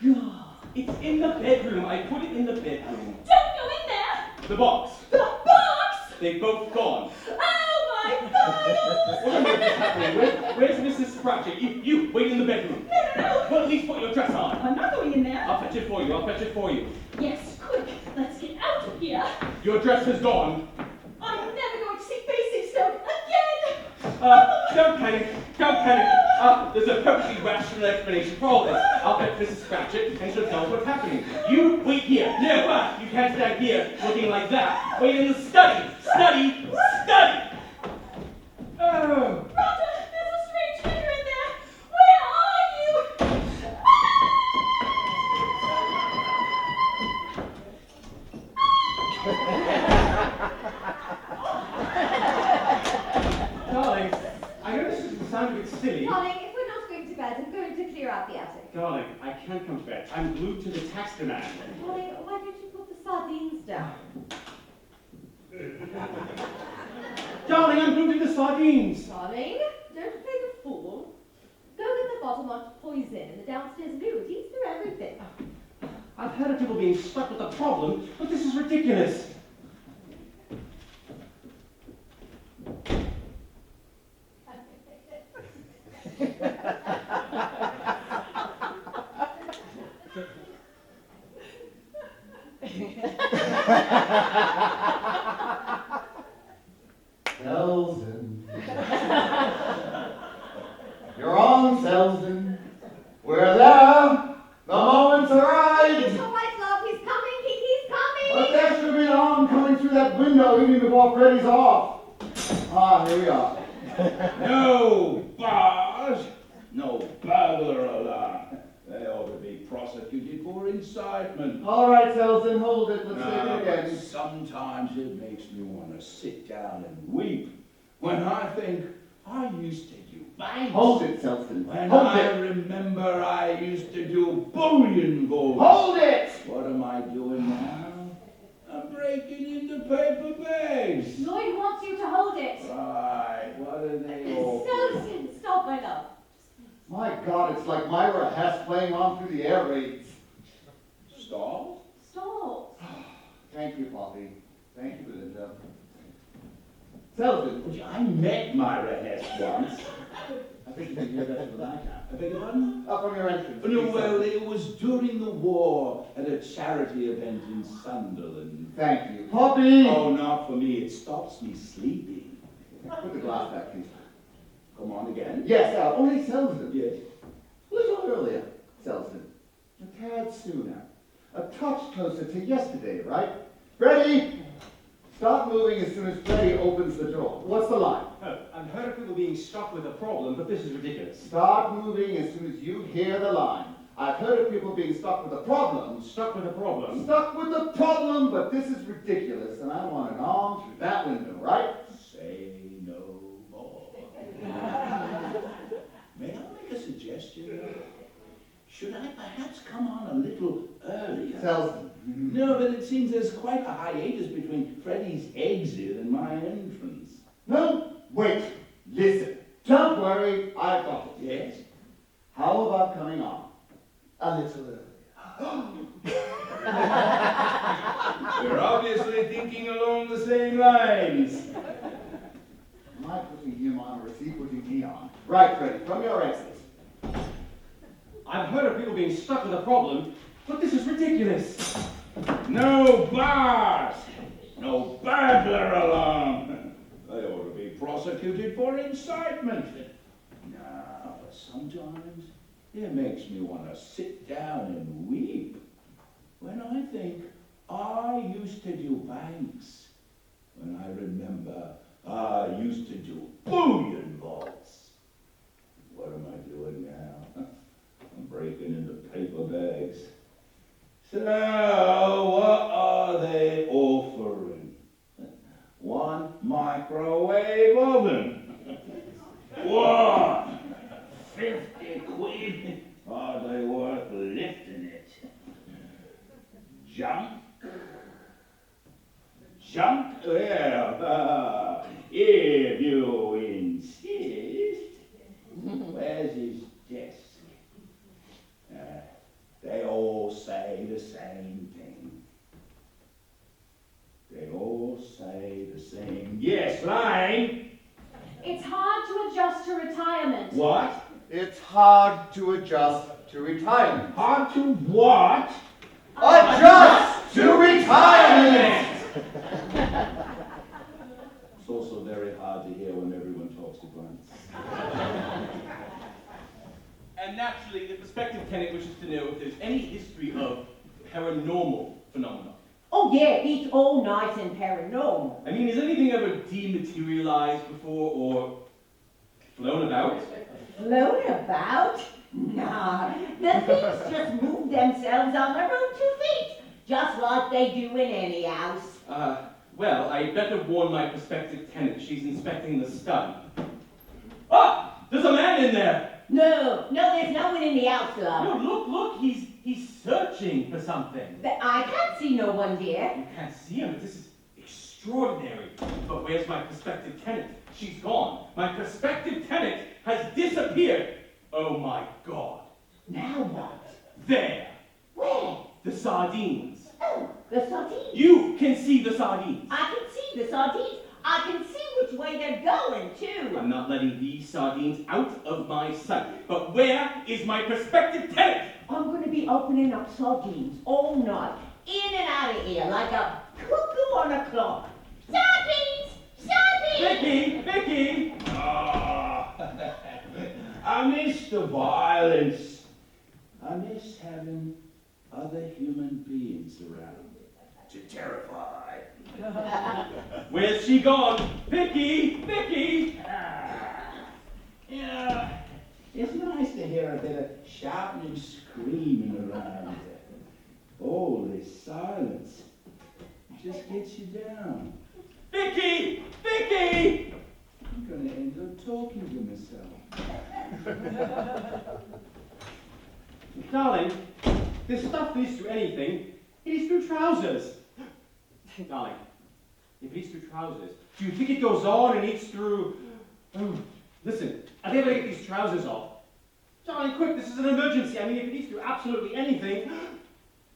Gone! It's in the bedroom. I put it in the bedroom. Don't go in there! The box. The box! They've both gone. Oh my God! What on earth is happening? Where's Mrs. Scratchit? You, wait in the bedroom. No! Well, at least put your dress on. I'm not going in there. I'll fetch it for you. I'll fetch it for you. Yes, quick! Let's get out of here! Your dress is gone. I'm never going to see Basingstoke again! Don't panic. Don't panic. There's a perfectly rational explanation for all this. I'll fetch Mrs. Scratchit and she'll tell us what's happening. You wait here. No, you can't stand here looking like that. Wait in the study. Study. Study. Oh. Rhonda, there's a strange figure in there! Where are you? Darling, I know this is going to sound a bit silly. Darling, if we're not going to bed, I'm going to clear out the attic. Darling, I can't come to bed. I'm glued to the tax demand. Darling, why don't you put the sardines down? Darling, I'm glued to the sardines. Darling, don't play the fool. Go get the bottle marked poison in the downstairs loo. It eats through everything. I've heard of people being stuck with a problem, but this is ridiculous. Selden. You're on, Selden. We're there. The moment's arrived. It's all right, love. He's coming. He's coming. But there should be an arm coming through that window even before Freddy's off. Ah, here we are. No bars, no burglar alarm. They ought to be prosecuted for incitement. All right, Selden, hold it. Let's take No, it but again. sometimes it makes me want to sit down and weep when I think I used to do banks. Hold it, Selden. When Hold I it. remember I used to do bullion gold. Hold it! What am I doing now? I'm breaking into paper bags. Lloyd wants you to hold it. Right, what are they all for? Selden, stop, my love. My God, it's like Myra Hess playing on through the air raids. Stall? Stop. Thank you, Poppy. Thank you, Linda. Selden. I met Myra Hess once. I think you can hear better than I can. I beg your pardon? Up from your entrance. No, well, it was during the war at a charity event in Sunderland. Thank you. Poppy! Oh, not for me. It stops me sleeping. Put the glass back, please. Come on again. Yes, only Selden. Yes. A little earlier, Selden. A tad sooner. A touch closer to yesterday, right? Freddy! Start moving as soon as Freddy opens the door. What's the line? I've heard of people being struck with a problem, but this is ridiculous. Start moving as soon as you hear the line. I've heard of people being stuck with a problem. Stuck with a problem? Stuck with a problem, but this is ridiculous, and I want an arm through that window, right? Say tells them. No, but it seems there's quite a hiatus between Freddy's exit and my entrance. No, wait, listen. Don't worry, I've got it. Yes? How about coming on a little early? We're obviously thinking along the same lines. Am I putting him on or is he putting me on? Right, Freddy, from your exit. I've heard of people being stuck with a problem, but this is ridiculous. No bars! No burglar alarm! They ought to be prosecuted for incitement. No, but sometimes it makes me want to sit down and weep when I think I used to do banks, when I remember I used to do bullion vaults. What am I doing now? I'm breaking into paper bags. So, what are they offering? 1 microwave oven. What? 50 quid? Hardly worth lifting it. Junk? Junk? Well, if you insist. Where's his desk? They all say the same thing. They all say the same. Yes, line. It's hard to adjust to retirement. What? It's hard to adjust to retirement. Hard to what? Adjust to retirement! It's also very hard to hear when everyone talks at once. And naturally, the prospective tenant wishes to know if there's any history of paranormal phenomena. Oh yeah, it's all nice and paranormal. I mean, has anything ever dematerialized before or flown about? Float about? Nah, the things just move themselves on their own 2 feet, just like they do in any house. Well, I better warn my prospective tenant. She's inspecting the study. Ah! There's a man in there! No, there's no one in the house, love. No, look, he's searching for something. But I can't see no one, dear. You can't see him, but this is extraordinary. But where's my prospective tenant? She's gone. My prospective tenant has disappeared. Oh my God. Now what? There. Where? The sardines. Oh, the sardines. You can see the sardines. I can see the sardines. I can see which way they're going, too. I'm not letting these sardines out of my sight. But where is my prospective tenant? I'm going to be opening up sardines all night, in and out of here, like a cuckoo on a clock. Sardines! Sardines! Vicky! Ah, I miss the violence. I miss having other human beings around to terrify. Where's she gone? Vicky! Yeah, it's nice to hear a bit of shouting and screaming around. All this silence just gets you down. Vicky! I'm gonna end up talking to myself. Darling, this stuff leads to anything. It leads through trousers. Darling, if it eats through trousers, do you think it goes on and eats through... Oh, listen, I'll be able to get these trousers off. Darling, quick, this is an emergency. I mean, if it eats through absolutely anything...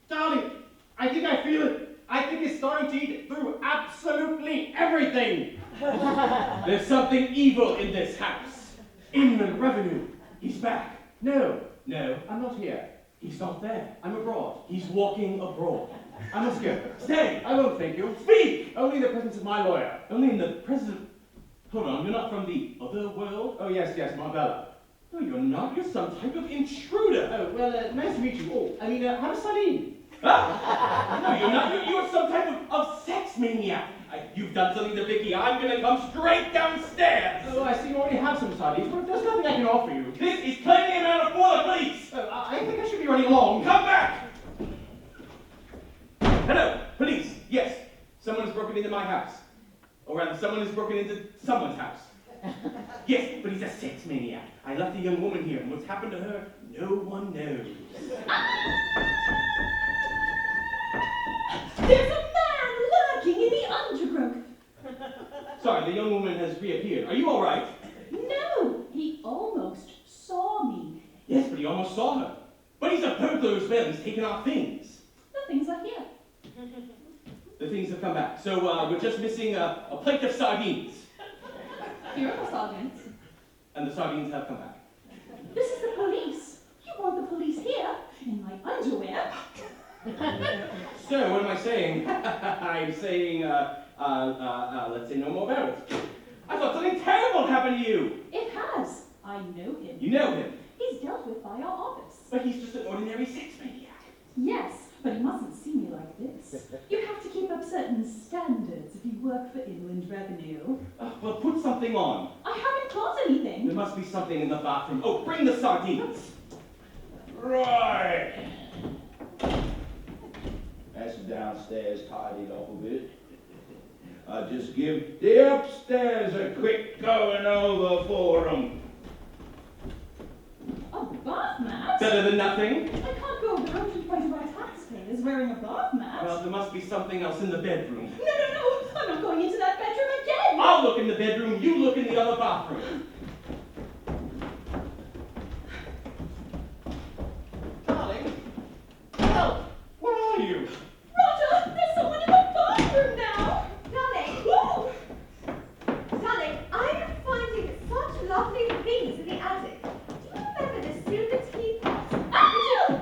Darling, I think I feel it. I think it's starting to eat through absolutely everything. There's something evil in this house. Inland revenue. He's back. No, I'm not here. he's not there. I'm abroad. He's walking abroad. I must go. Stay! I won't thank you. Speak! Only in the presence of my lawyer. Only in the present... Hold on, you're not from the other world? Oh, yes, Marbella. No, you're not. You're some type of intruder. Oh, well, nice to meet you all. I mean, have a sardine. Ah! No, you're not. You're some type of sex maniac. You've done something to Vicky. I'm gonna come straight downstairs. Oh, I see you already have some sardines, but there's nothing I can offer you. This is plenty amount for the police. I think I should be running along. Come back! Hello, police. Yes, someone's broken into my house. Or rather, someone has broken into someone's house. Yes, but he's a sex maniac. I left a young woman here, and what's happened to her, no one knows. There's a man lurking in the undergrowth. Sorry, the young woman has reappeared. Are you all right? No, he almost saw me. Yes, but he almost saw her. But he's a burglar as well. He's taken our things. The things are here. The things have come back. So we're just missing a plate of sardines. Here are the sardines. And the sardines have come back. This is the police. You want the police here, in my underwear. So, what am I saying? I'm saying, let's say no more about it. I thought something terrible had happened to you. It has. I know him. You know him, He's dealt with by our office. but he's just an ordinary sex maniac. Yes, but he mustn't see me like this. You have to keep up certain standards if you work for Inland Revenue. Well, put something on. I haven't got anything. There must be something in the bathroom. Oh, bring the sardines. Right. That's downstairs tidied up a bit. I'll just give the upstairs a quick going over for 'em. A bath mat? Better than nothing. I can't go around in front of our taxpayers wearing a bath mat. Well, there must be something else in the bedroom. No, I'm not going into that bedroom again. I'll look in the bedroom, you look in the other bathroom. Darling, help! Where are you? Roger, there's someone in the bathroom now. Darling, Whoa! darling, I'm finding such lovely things in the attic. Do you remember the silver teapot Ah!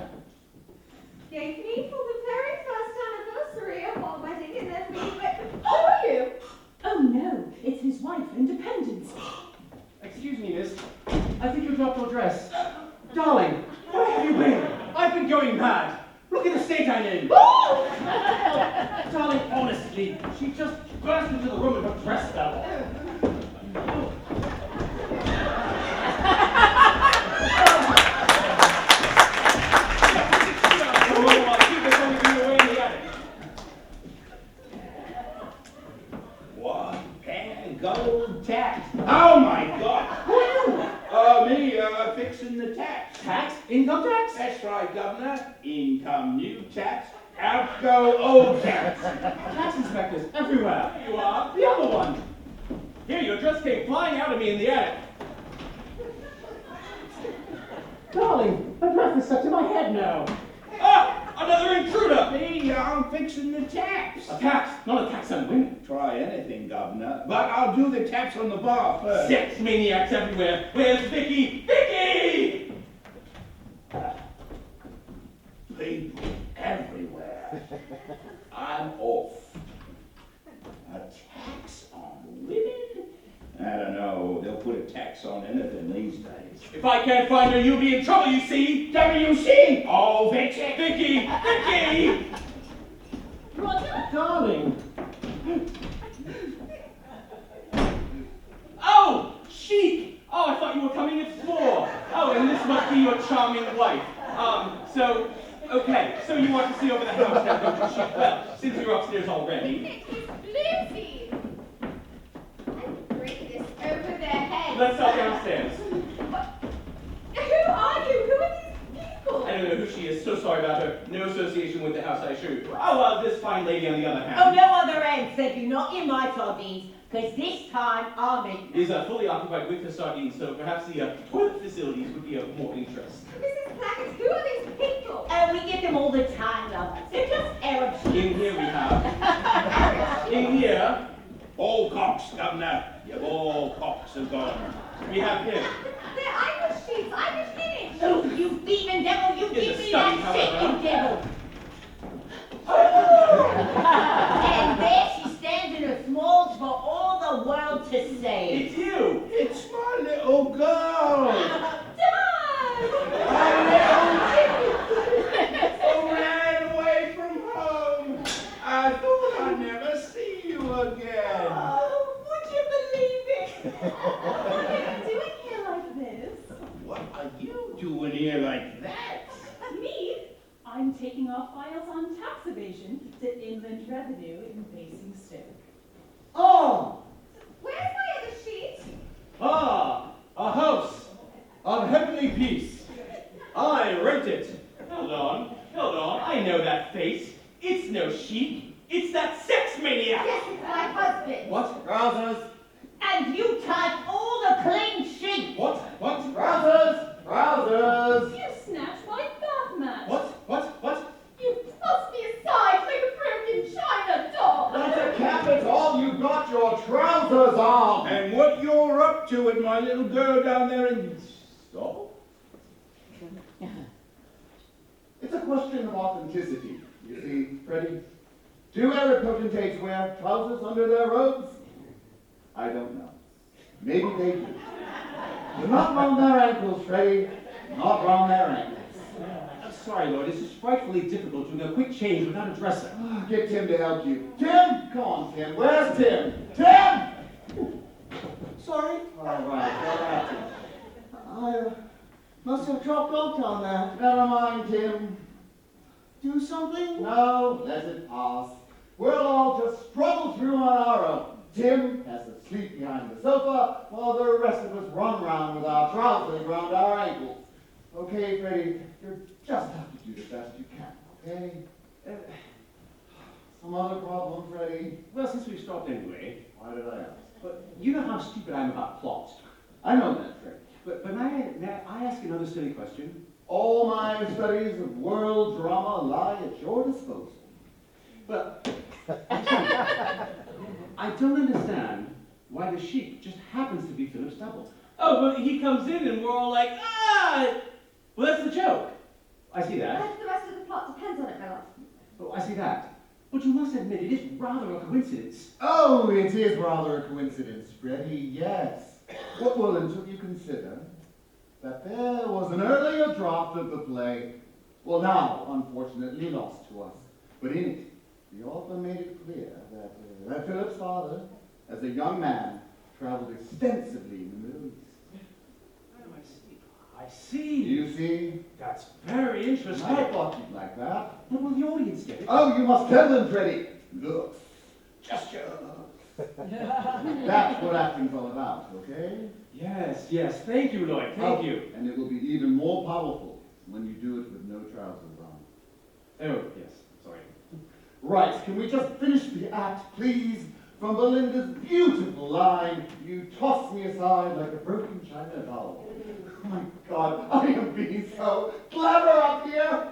gave me for the very first anniversary of our wedding, and then we went... Who are you? Oh no, it's his wife, Independence. Excuse me, miss. I think you dropped your dress. Darling, where have you been? I've been going mad. Look at the state I'm in. Darling, honestly, she just burst into the room in her dress stuff. One pan gold tax. Oh my God! Who are you? Me, fixing the tax. Tax? Income tax? That's right, Governor. Income new tax, outgo old tax. Tax inspectors everywhere. You are? The other one. Here, your dress came flying out of me in the attic. Darling, my breath is stuck to my head now. Ah! Another intruder! Me, I'm fixing the tax. A tax, not a tax on women. Try anything, Governor, but I'll do the tax on the bar first. Sex maniacs everywhere. Where's Vicky? Vicky! People everywhere. I'm off. A tax on women? I don't know. They'll put a tax on anything these days. If I can't find her, you'll be in trouble, you see. WC! Oh, Vicky! Vicky! Vicky! Roger? Darling. Oh! Chic! Oh, I thought you were coming at 4. Oh, and this must be your charming wife. Okay, so you want to see over the house now, don't you, Chic? Well, since you're upstairs already, Lucy! And bring this over their heads. let's go downstairs. Who are you? Who are these people? I don't know who she is, so sorry about her. No association with the house, I assure you. Oh, well, this fine lady on the other hand. Oh, no other end, said you, not in my sardines, because this time I'm in. Is fully occupied with her sardines, so perhaps the toilet facilities would be of more interest. Mrs. Plackett, who are these people? We get them all the time, love. They're just Arab sheep. In here we have. In here, All cocks, Governor. All cocks are gone. we have him. They're Irish sheep, Irish guineas. Oh, you thieving devil, you In give the me study, that shaking however. devil. And there she stands in her smalls for all the world to see. It's you. It's my little girl. Who ran away from home. I thought I'd never see you again. Oh, would you believe it? What are you doing here like this? What are you doing here like that? Me? I'm taking our files on tax evasion to Inland Revenue in Basingstoke. Oh! Where's my other sheet? Ah! A house of heavenly peace. I rent it. Hold on. I know that face. It's no Chic. to with my little girl down there in... Stop. It's a question of authenticity. You see, Freddie, do Arab potentates wear trousers under their robes? I don't know. Maybe they do. But not round their ankles, Freddie. Not round their ankles. I'm sorry, Lord, it's just frightfully difficult doing a quick change without a dresser. Get Tim to help you. Tim? Come on, Tim. Where's Tim? Tim! Sorry, All right, go at it. I must have dropped off down there. Never mind, Tim. Do something? No, let it pass. We'll all just struggle through on our own. Tim has to sleep behind the sofa while the rest of us run around with our trousers around our ankles. Okay, Freddie, you just have to do the best you can, okay? Some other problem, Freddie? Well, since we've stopped anyway, Why did I ask? but you know how stupid I am about plots. I know that, Freddie. But may I ask another silly question? All my studies of world drama lie at your disposal. But I don't understand why the sheep just happens to be Philip's double. Oh, but he comes in and we're all like, ah! Well, that's the joke. I see that. Rest of the rest of the plot depends on it, my love. Oh, I see that. But you must admit it is rather a coincidence. Oh, it is rather a coincidence, Freddie, yes. Well, until you consider that there was an earlier draft of the play, well, now, unfortunately, lost to us. But in it, the author made it clear that Philip's father, as a young man, traveled extensively in the Middle East. I see. You see? That's very interesting. I thought you'd like that. But will the audience get it? Oh, you must tell them, Freddie. Look, gesture. That's what acting's all about, okay? Yes. Thank you, Lloyd. Thank you. And it will be even more powerful when you do it with no trousers on. Oh, yes. Sorry. Right, can we just finish the act, please? From Belinda's beautiful line, you toss me aside like a broken china doll. Oh my God, I am being so clever up here.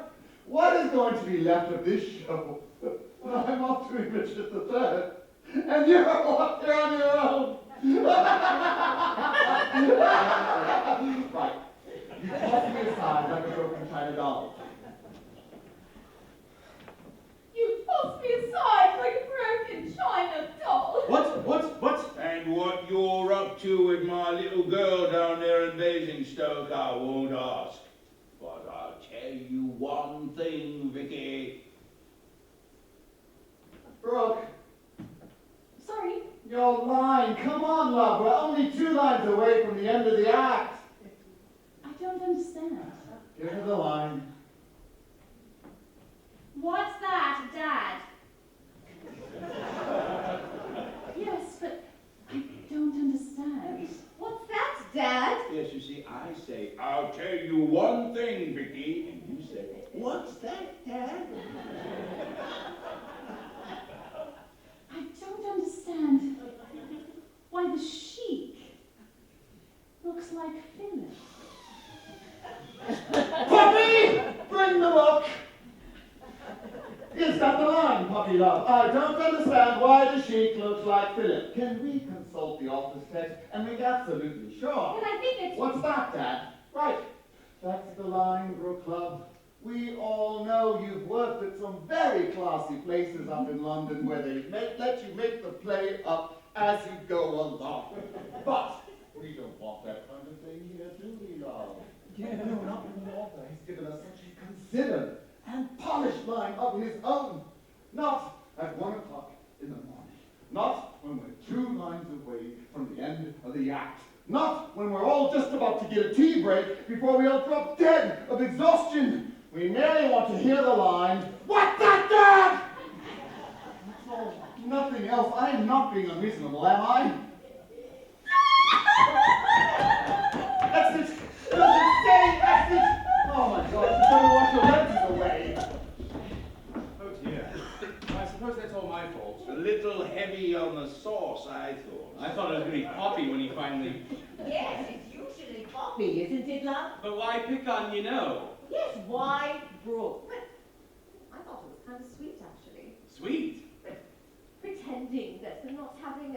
What is going to be left of this show? I'm off to Richard III, and you're off there on your own. Right, you toss me aside like a broken china doll. You tossed me aside like a broken china doll. What? And what you're up to with my little girl down there in Basingstoke, I won't ask. But I'll tell you one thing, Vicky. Brooke, Sorry. your line. Come on, love. We're only 2 lines away from the end of the act. I don't understand. Give her the line. What's that, Dad? Yes, but I don't understand. What's that, Dad? Yes, you see, I say, I'll tell you one thing, Vicky. And you say, what's that, Dad? I don't understand why the sheik looks like Philip. Puppy! Bring the book! Is that the line, puppy love? I don't understand why the sheik looks like Philip. Can we consult the author's text and make absolutely sure? And I think it's... What's that, Dad? Right. That's the line, Brook Love. We all know you've worked at some very classy places up in London where they let you make the play up as you go along. But we don't want that kind of thing here, do we, love? No, not when the author has given us such a considered and polished line of his own. Not at 1 o'clock in the morning. Not when we're 2 lines away from the end of the act. Not when we're all just about to get a tea break before we all drop dead of exhaustion. We merely want to hear the line, "What's that, Dad?" That's all. Nothing else. I am not being unreasonable, am I? Exit! Does it say exit? Oh my God, you better wash your lenses away. Oh dear. I suppose that's all my fault. A little heavy on the sauce, I thought. I thought it was going to be Poppy when he finally... Yes, it's usually Poppy, isn't it, love? But why pick on you know? Yes, why Brooke? I thought it was kind of sweet, actually. Sweet. Pretending that we're not having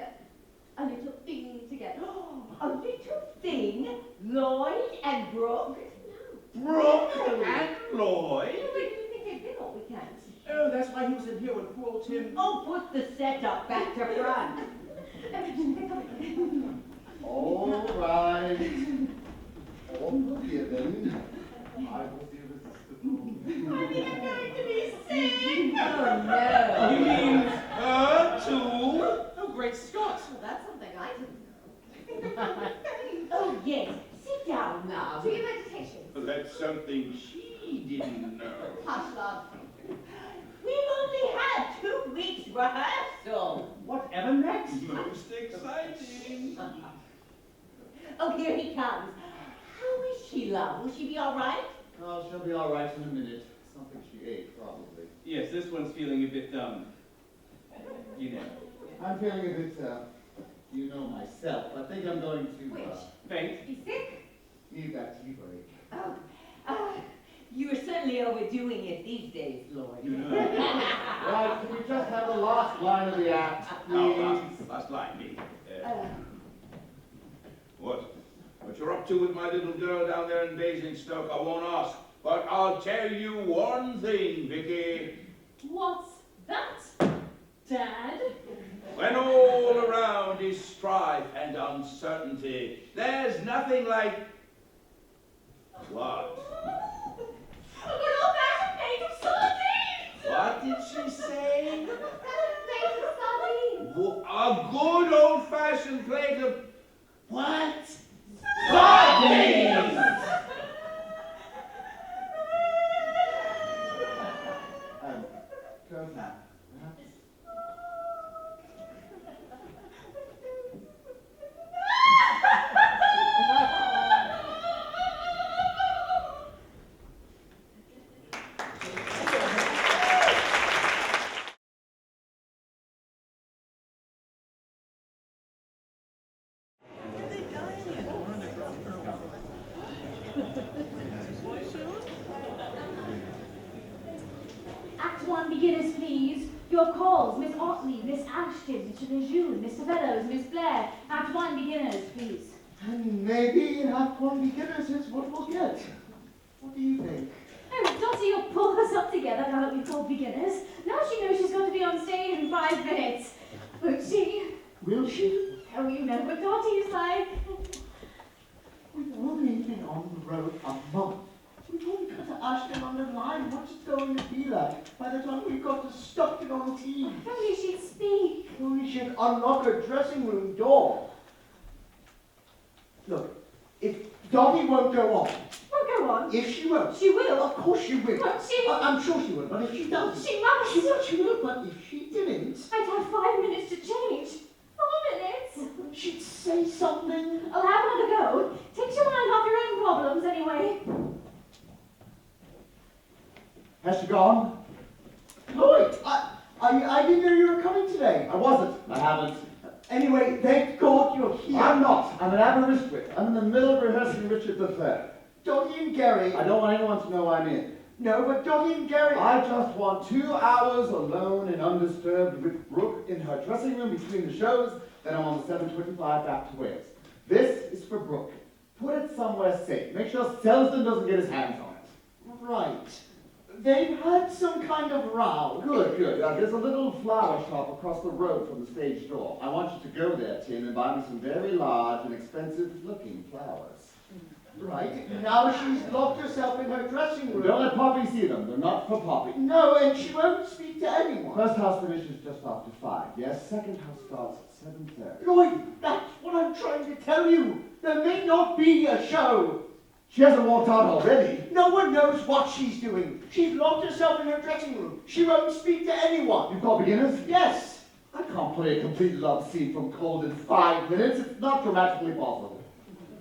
a little thing together. A little thing? Lloyd and Brooke? Brooke and Lloyd? Where do you think they've been all weekend? Oh, that's why he was in here when poor old Tim... Oh, put the setup back to front. All right. All here then. I will be irresistible. Are they going to be sick? Oh, no. You mean her too? Oh, great Scott! Well, that's something I didn't know. Oh, yes. Sit down now. Do your meditation. That's something she didn't know. Hush, love. We've only had 2 weeks rehearsal. Whatever next? Most exciting. Oh, here he comes. How is she, love? Will she be all right? Oh, she'll be all right in a minute. Something she ate, probably. Yes, this one's feeling a bit, you know. I'm feeling a bit, you know myself. I think I'm going to, Which? Faint. Be sick? need that tea break. Oh, you are certainly overdoing it these days, Lloyd. Right, can we just have the last line of the act, Now, please? that's like me. Uh, What you're up to with my little girl down there in Basingstoke, I won't ask. But I'll tell you one thing, Vicky. What's that, Dad? When all around is strife and uncertainty, there's nothing like... What? A good old-fashioned plate of sardines! What did she say? Plate of sardines! A good old-fashioned plate of... What? Sardines! Go now. Act 1, beginners, please. Your calls, Miss Otley, Miss Ashton, Mr. Lejeune, Mr. Fellows, Miss Blair. Act 1, beginners, please. And maybe Act 1 beginners is what we'll get. What do you think? Oh, Dottie, you'll pull us up together now that we've called beginners. Now she knows she's going to be on stage in 5 minutes. Won't she? Will she? Oh, you know what Dottie's like. We've only been on the road a month. We've only got to Ashton on the line. What's it going to be like by the time we've got to Stockton on the team? If only she'd speak. Only she'd unlock her dressing room door. Look, if Dottie won't go on, Well, go on. if she won't, She will. of course she will. Won't she? I'm sure she will, but if she doesn't, She must. she will, but if she didn't, I'd have 5 minutes to change. 4 minutes. she'd say something. I'll have another go. Takes your mind off your own problems, anyway. Has she gone? Lloyd, I didn't know you were coming today. I wasn't. I haven't. Anyway, thank God you're here. I'm not. I'm an Aberystwyth. I'm in the middle of rehearsing Richard III. Dottie and Gary. I don't want anyone to know I'm in. No, but Dottie and Gary. I just want 2 hours alone and undisturbed with Brooke in her dressing room between the shows. Then I'm on the 7:25 back to Wales. This is for Brooke. Put it somewhere safe. Make sure Selsdon doesn't get his hands on it. Right. They've had some kind of row. Good, good. There's a little flower shop across the road from the stage door. I want you to go there, Tim, and buy me some very large and expensive-looking flowers. Right. Now she's locked herself in her dressing room. Don't let Poppy see them. They're not for Poppy. No, and she won't speak to anyone. First house finishes just after 5. Yes, second house starts at 7:30. Lloyd, that's what I'm trying to tell you. There may not be a show. She hasn't walked out already. No one knows what she's doing. She's locked herself in her dressing room. She won't speak to anyone. You call beginners? Yes. I can't play a complete love scene from cold in 5 minutes. It's not dramatically possible.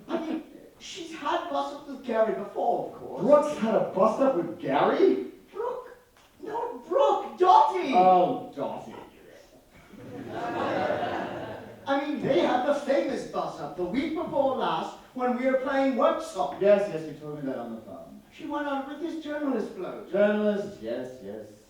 I mean, she's had bust-ups with Gary before, of course. Brooke's had a bust-up with Gary? Brooke? No, Brooke. Dottie. Oh, Dottie. I mean, they had the famous bust-up the week before last when we were playing workshop. Yes, you told me that on the phone. She went out with this journalist bloke. Journalist, yes.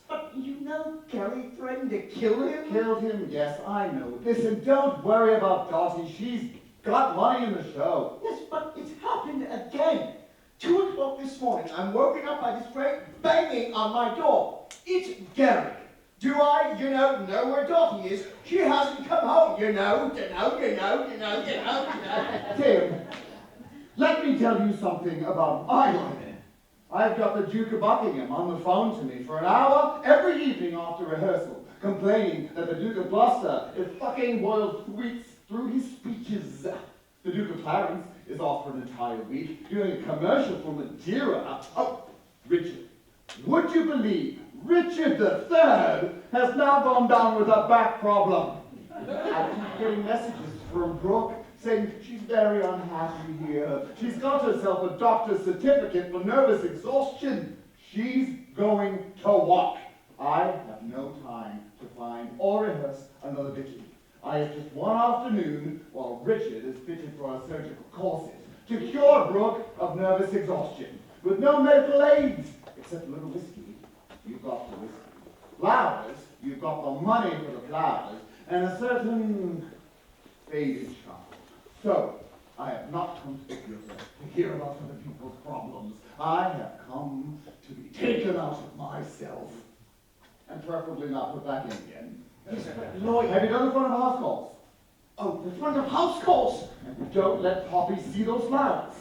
But you know Gary threatened to kill him? Killed him, yes, I know. Listen, don't worry about Dottie. She's got money in the show. Yes, but it's happened again. 2 o'clock this morning, I'm woken up by this great banging on my door. It's Gary. Do I, know where Dottie is? She hasn't come home, you know. Tim, let me tell you something about my life. I've got the Duke of Buckingham on the phone to me for an hour every evening after rehearsal, complaining that the Duke of Gloucester is fucking boiled sweets through his speeches. The Duke of Clarence is off for an entire week doing a commercial for Madeira. Oh, Richard. Would you believe Richard III has now gone down with a back problem? I keep getting messages from Brooke saying she's very unhappy here. She's got herself a doctor's certificate for nervous exhaustion. She's going to walk. I have no time to find or rehearse another victory. I have just one afternoon while Richard is fitted for a surgical corset to cure Brooke of nervous exhaustion with no medical aids except a little whiskey. You've got the whiskey. Flowers, you've got the money for the flowers, and a certain faded child. So, I have not come to the theater to hear about other people's problems. I have come to be taken out of myself, and preferably not put back in again. Yes, but Lloyd... Have you done the front of house calls? Oh, the front of house calls! And don't let Poppy see those flowers.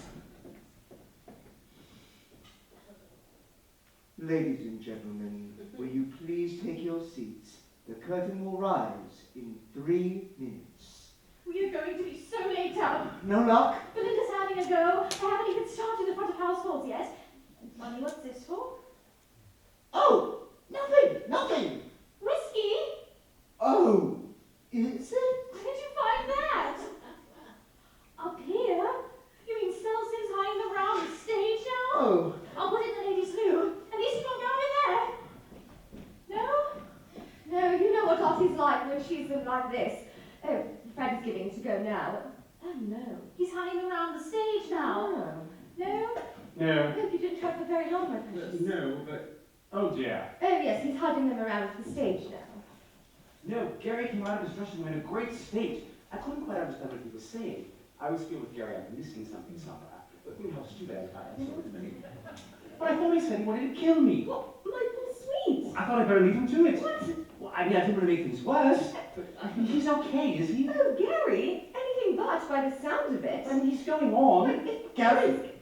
Ladies and gentlemen, will you please take your seats? The curtain will rise in 3 minutes. We are going to be so late out. No luck? Belinda's having a go. I haven't even started the front of households yet. Money, what's this for? Oh, nothing. Whiskey? Oh, is it? Where did you find that? Up here? You mean Selson's hiding around the stage now? Oh, I'll put it in the ladies' loo. At least you don't go in there. No? No, you know what Dottie's like when she's like this. Oh, Fred's giving to go now. Oh no, he's hiding around the stage now. Oh. No? No. I hope you didn't try for very long, my precious. No, but... Oh dear. Oh yes, he's hiding them around the stage now. No, Gary came out of his dressing room in a great state. I couldn't quite understand what he was saying. I always feel with Gary I'm missing something somewhere. But how stupid I am. But I thought he said he wanted to kill me. Well, Michael Sweet. I thought I'd better leave him to it. What? Well, I didn't want to make things worse. But he's okay, is he? Oh, Gary, anything but by the sound of it. And he's going on. Gary?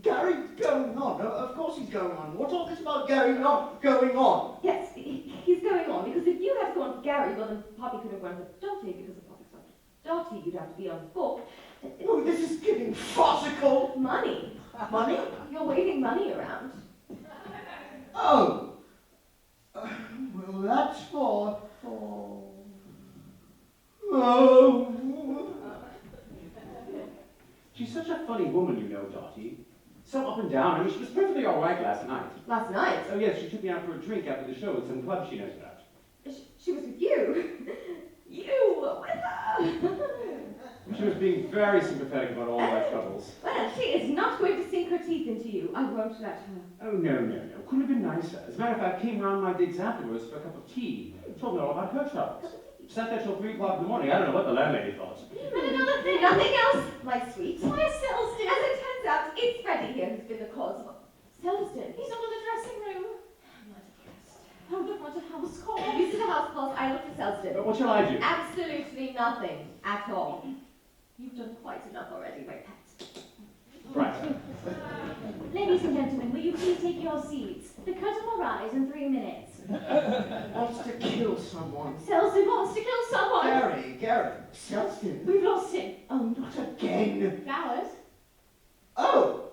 Gary's going on. Of course he's going on. We're talking about Gary not going on. Yes, he's going on, because if you had gone to Gary, well then Poppy could have gone to Dottie, because if Poppy's gone to Dottie, you'd have to be on the book. Oh, this is getting farcical. Money. Money? You're waving money around. Oh. Well, that's for... Oh. She's such a funny woman, you know, Dottie. So up and down. I mean, she was perfectly all right last night. Last night, Oh, yes, she took me out for a drink after the show at some club she knows about. she was with you. You were with her. She was being very sympathetic about all my troubles. Well, she is not going to sink her teeth into you. I won't let her. Oh, no. Couldn't have been nicer. As a matter of fact, came round my digs afterwards for a cup of tea. Told me all about her troubles. Sat there till 3 o'clock in the morning. I don't know what the landlady thought. And another thing, nothing else, my sweet. Why, Selston? As it turns out, it's Freddie here who's been the cause of... Selston, he's not in the dressing room. I'm not impressed. Oh, the front of house call. You see the house calls, I look for Selston. But what shall I do? Absolutely nothing at all. You've done quite enough already, my pet. Right. Ladies and gentlemen, will you please take your seats? The curtain will rise in 3 minutes. Wants to kill someone. Selston wants to kill someone. Gary. Selston. We've lost him. Oh, not again. Flowers? Oh.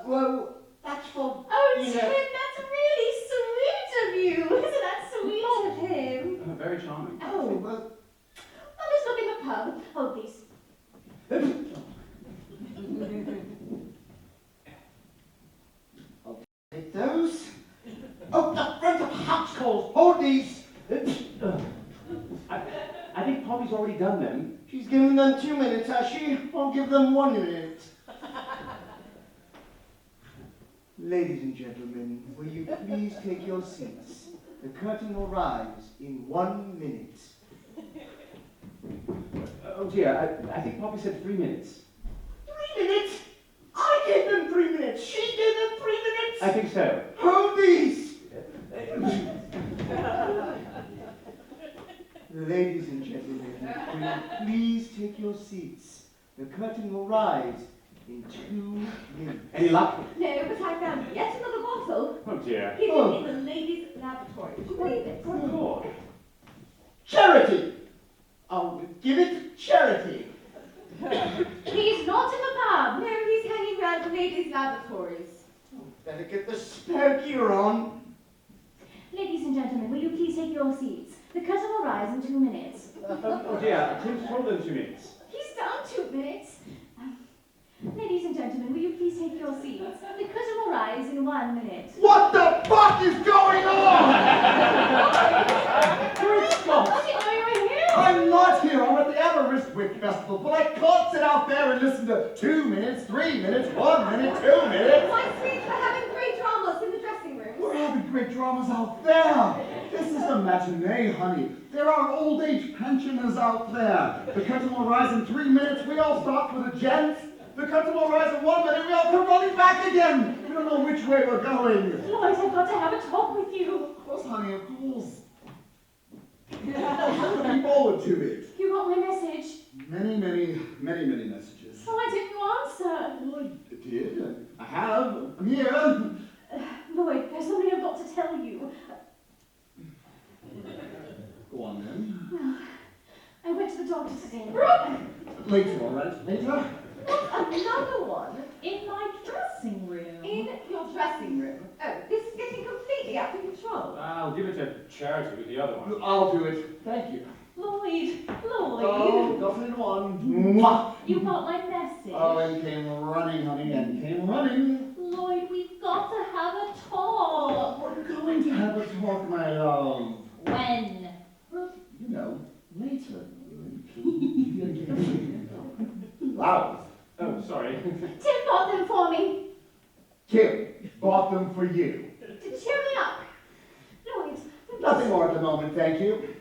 Well, that's for... Oh, You Tim, know- that's really sweet of you. Isn't that sweet of him? Very charming. Oh, well... Oh, let's look in the pub. Hold these. Take those. Oh, the front of house calls. Hold these. I think Poppy's already done them. She's given them 2 minutes, has she? I'll give them 1 minute. Ladies and gentlemen, will you please take your seats? The curtain will rise in 1 minute. Oh dear, I think Poppy said 3 minutes. 3 minutes? I gave them 3 minutes. She gave them 3 minutes. I think so. Hold these. Ladies and gentlemen, will you please take your seats? The curtain will rise in 2 minutes. Any luck? No, but I found yet another bottle Oh dear. hidden in the ladies' lavatory. Would you believe it? Good Lord. Charity. I'll give it charity. He's not in the pub. No, he's hanging around the ladies' lavatories. Better get the spare gear on. Ladies and gentlemen, will you please take your seats? The curtain will rise in 2 minutes. Oh dear, Tim's told them 2 minutes. He's down 2 minutes. Ladies and gentlemen, will you please take your seats? The curtain will rise in 1 minute. What the fuck is going on? Great Scott! I didn't know you were here. I'm not here. I'm at the Aberystwyth Festival, but I can't sit out there and listen to 2 minutes, 3 minutes, 1 minute, 2 minutes. My sweets are having great dramas in the dressing room. We're having great dramas out there. This is a matinee, honey. There are old age pensioners out there. The curtain will rise in 3 minutes. We all start with the gents. The curtain will rise in 1 minute. We all come running back again. We don't know which way we're going. Lloyd, I've got to have a talk with you. Of course, honey, of course. I'm looking forward to it. You got my message. Many messages. Why didn't you answer? Well, I did. I have. I'm here. Lloyd, there's something I've got to tell you. Go on then. Well, I went to the doctor today. Later, all right? Later? Another one In my dressing room. in your dressing room. Oh, this is getting completely out of control. I'll give it to Charity with the other one. I'll do it. Thank you. Lloyd, Oh, got it in one. Mwah. you got my message. Oh, and came running, honey, and came running. Lloyd, we've got to have a talk. We're going to have a talk, my love. When? Well, you know, later. Loud. Oh, sorry. Tim bought them for me Kim bought them for you. to cheer me up. Lloyd, Nothing more at the moment, thank you.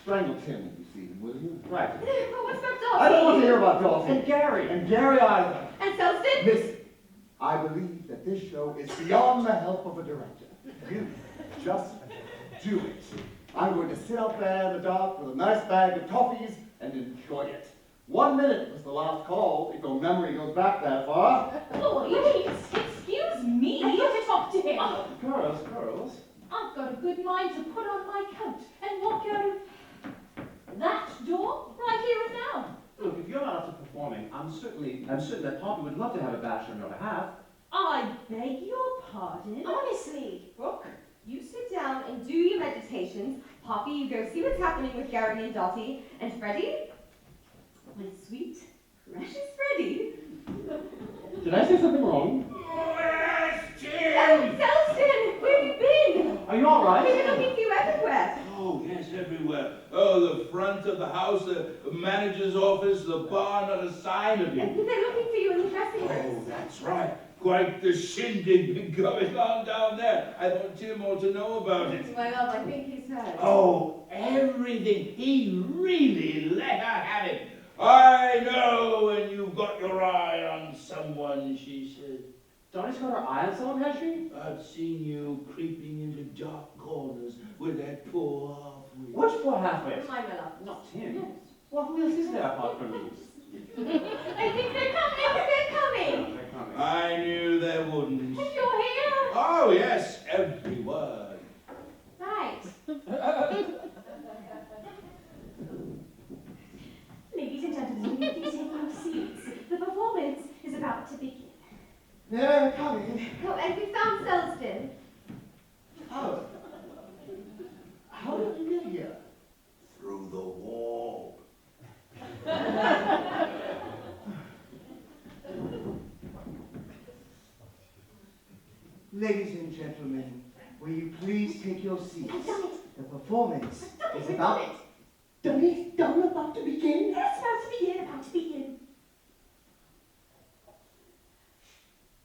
Strangle Tim when you see him, will you? Right. but what's about Dottie? I don't want to hear about Dolphy. And Gary. And Gary either. And Selston? Listen, I believe that this show is beyond the help of a director. You just do it. I'm going to sit out there in the dark with a nice bag of toffees and enjoy it. 1 minute was the last call, if your memory goes back that far. Lloyd, excuse me. I've got to talk to him. Girls. I've got a good mind to put on my coat and walk out of that door right here and now. Look, if you're not up to performing, I'm certain that Poppy would love to have a bash on your behalf. I beg your pardon. Honestly, Brooke, you sit down and do your meditations. Poppy, you go see what's happening with Gary and Dottie. And Freddie, my sweet, precious Freddie. Did I say something wrong? Selston, where have you been? Are you all We've been right? looking for you everywhere. Oh, yes, everywhere. Oh, the front of the house, the manager's office, the bar, not a sign of And you. they're looking for you in the dressing Oh, room. that's right. Quite the shindig been going on down there. I thought Tim ought to know about it. My love, I think he's heard. Oh, everything. He really let her have it. I know when you've got your eye on someone, she said. Dottie's got her eye on someone, has she? I've seen you creeping into dark corners with that poor half-wit. Which poor halfwit? My love. Not him. Well, who else is there apart from you? I think they're coming. They're coming. They're coming. I knew there wouldn't. And you're here. Oh, yes, every word. Right. Ladies and gentlemen, will you please take your seats? The performance is about to begin. They're coming. Oh, and we found Selston. Oh. How did you get here? Through the wall. Ladies and gentlemen, will you please take your seats? I've done it. The performance is We've about... done it. Done it? Done about to begin? Yes, about to begin. About to begin.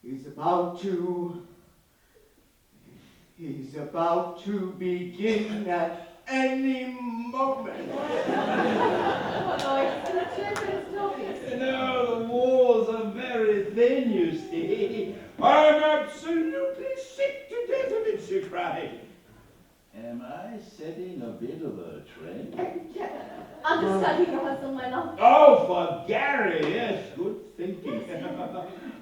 Is about to He's about to begin at any moment. What noise? The children's talking. No, the walls are very thin, you see. I'm absolutely sick to death of it, she cried. Am I setting a bit of a trend? I'm just studying rehearsal, my love. Oh, for Gary, yes, good thinking.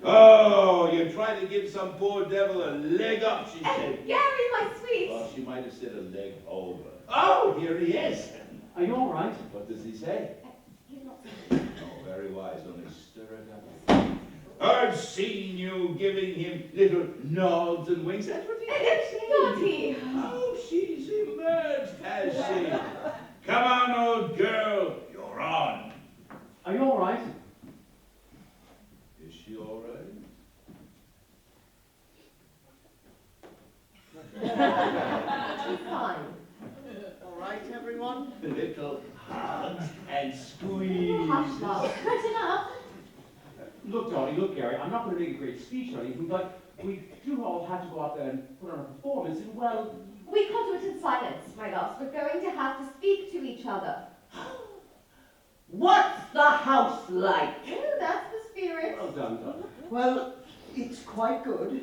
Oh, you're trying to give some poor devil a leg up, she said. Gary, my sweet. Well, she might have said a leg over. Oh, here he is. Are you all right? What does he say? He's not Oh, very wise, only stir it up. I've seen you giving him little nods and winks. That's what he is. naughty. Oh, she's emerged, has she? Come on, old girl, you're on. Are you all right? Is she all right? He's fine. All right, everyone? Little hugs and squeeze. Hush, love. Good enough. Look, Donnie, look, Gary, I'm not going to make a great speech or anything, but we do all have to go out there and put on a performance, and well, We can't do it in silence, my loves. We're going to have to speak to each other. What's the house like? Oh, that's the spirit. well done, Donnie. Well, it's quite good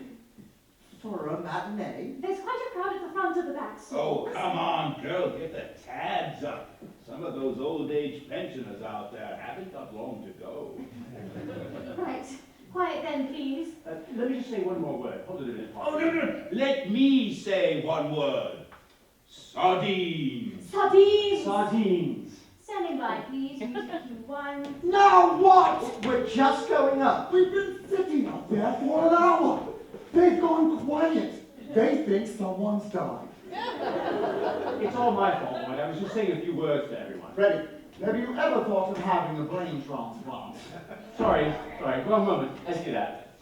for a matinee. There's quite a crowd at the front of the back Oh, stalls. come on, girl, get the tabs up. Some of those old age pensioners out there haven't got long to go. Right. Quiet then, please. Let me just say one more word. Hold it a minute. Oh, no. Let me say one word. Sardines. Sardines. Sardines. Standing by, please. One. Now what? We're just going up. We've been sitting up there for an hour. They've gone quiet. They think someone's died. It's all my fault, Lloyd. I was just saying a few words to everyone. Freddie, have you ever thought of having a brain transplant? Sorry, one moment. Let's do that.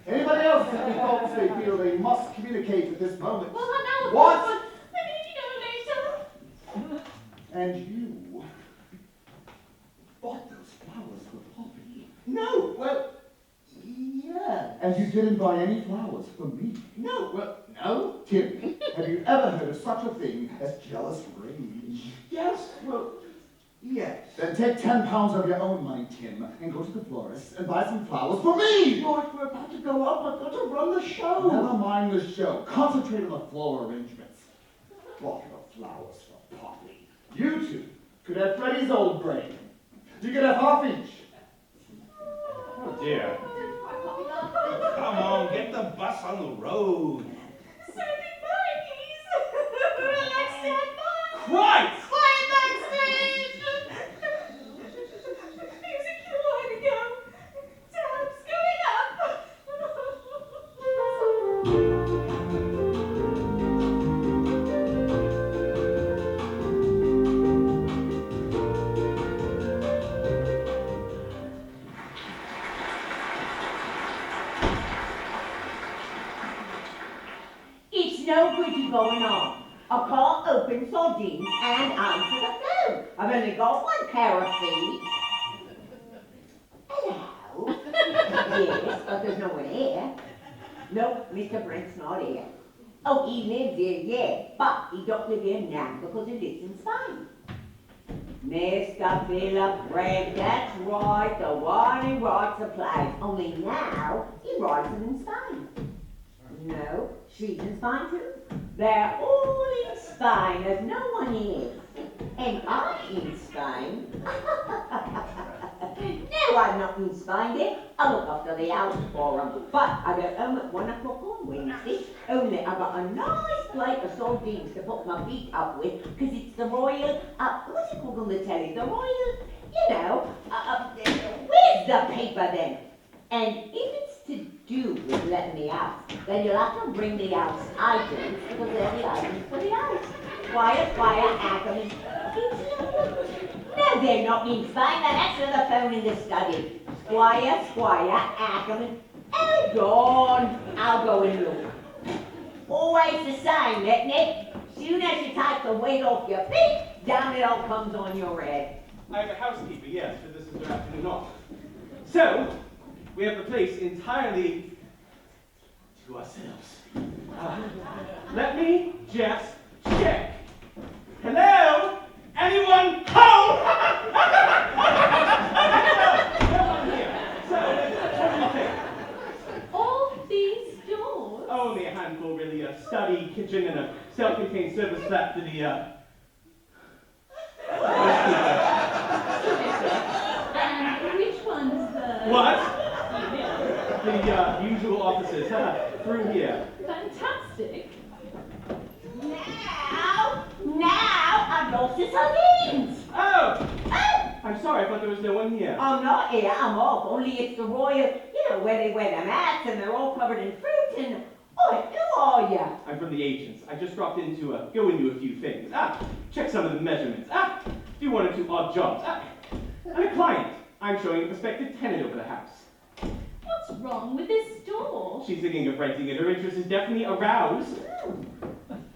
Anybody else have any thoughts they feel they must communicate at this moment? Well, now. What? Maybe later. And you bought those flowers for Poppy? No, well, yeah. And you didn't buy any flowers for me? No, well, no. Tim, have you ever heard of such a thing as jealous rage? Yes, well, yes. Then take 10 pounds of your own money, Tim, and go to the florist and buy some flowers for me! Lord, we're about to go up. I've got to run the show. Never mind the show. Concentrate on the floral arrangements. Bought her flowers for Poppy. You two could have Freddie's old brain. You could have half each. Oh dear. Come on, get the bus on the road. Standing by, please. Let's stand by. Christ! Quiet backstage. Music, you want to go. Tabs going up. It's no good you going on. I can't open sardines and answer the phone. I've only got one pair of feet. Hello? Yes, but there's no one here. No, Mr. Brent's not here. Oh, he lives here, yeah, but he don't live here now because he lives in Spain. Mr. Philip Brent, that's right, the one who writes the plays. Only now he writes them in Spain. No, she's in Spain too. They're all in Spain, there's no one here. And I'm in Spain. No, I'm not in Spain, dear. I look after the house for 'em. But I go home at 1 o'clock on Wednesday. Only I got a nice plate of sardines to put my feet up with, because it's the royal, what's it called on the telly? The royal, where's the paper then? And if it's to do with letting me out, then you'll have to bring the house items, because they're the items for the house. Squire, Ackerman. No, they're not in Spain, they're answering the phone in the study. Squire, Ackerman. Hold on, I'll go and look. Always the same, isn't it? Soon as you take the weight off your feet, down it all comes on your head. I have a housekeeper, yes, but this is her afternoon off. So, we have the place entirely to ourselves. Let me just check. Hello? Anyone home? No one here. So, what do you think? All these doors? Only a handful, really. A study, kitchen, and a self-contained service flat to the, And which one's the... What? The usual offices. Through here. Fantastic. Now, I've lost the sardines. Oh! Oh, I'm sorry, I thought there was no one here. I'm not here, I'm off. Only it's the royal, where they wear the mats and they're all covered in fruit and... Oh, who are you? I'm from the agents. I just dropped in to go into a few things. Check some of the measurements. Do one or two odd jobs. I'm a client. I'm showing a prospective tenant over the house. What's wrong with this door? She's thinking of renting it. Her interest is definitely aroused.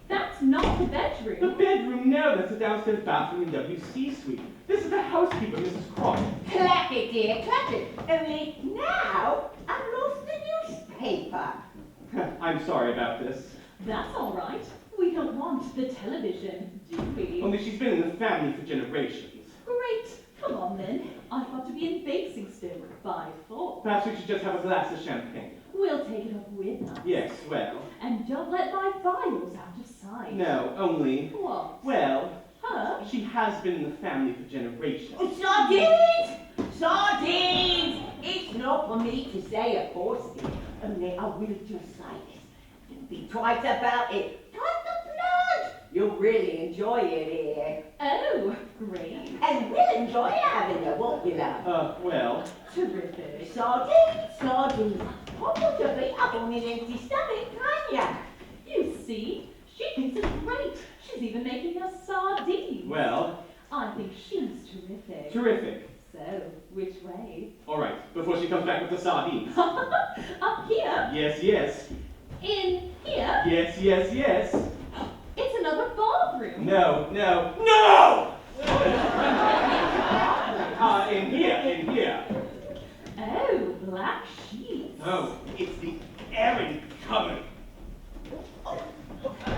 That's not the The bedroom. bedroom, no, that's a downstairs bathroom in WC suite. This is the housekeeper, Mrs. Cross. Clap it, dear, clap it. Only now, I've lost the newspaper. I'm sorry about this. That's all right. We don't want the television, do we? Only she's been in the family for generations. Great. Come on then. I've got to be in Basingstoke by 4. Perhaps we should just have a glass of champagne. We'll take it up with us. Yes, well. And don't let my files out of sight. No, only. What? Well, Huh? she has been in the family for generations. Oh, sardines! Sardines! It's not for me to say, of course, only I will just say this. Don't be twice about it. Cut the blood! You'll really enjoy it here. Oh, great. And we'll enjoy having you, won't we, love? Well. Terrific. Sardines, sardines. What would you be up on an empty stomach, can't ya? You see, she thinks it's great. She's even making us sardines. Well. I think she's terrific. Terrific. So, which way? All right, before she comes back with the sardines. Up here? Yes, yes. In here? Yes, yes, yes. It's another bathroom. No, no, no! In here. Oh, black sheets. Oh, it's the airing cupboard.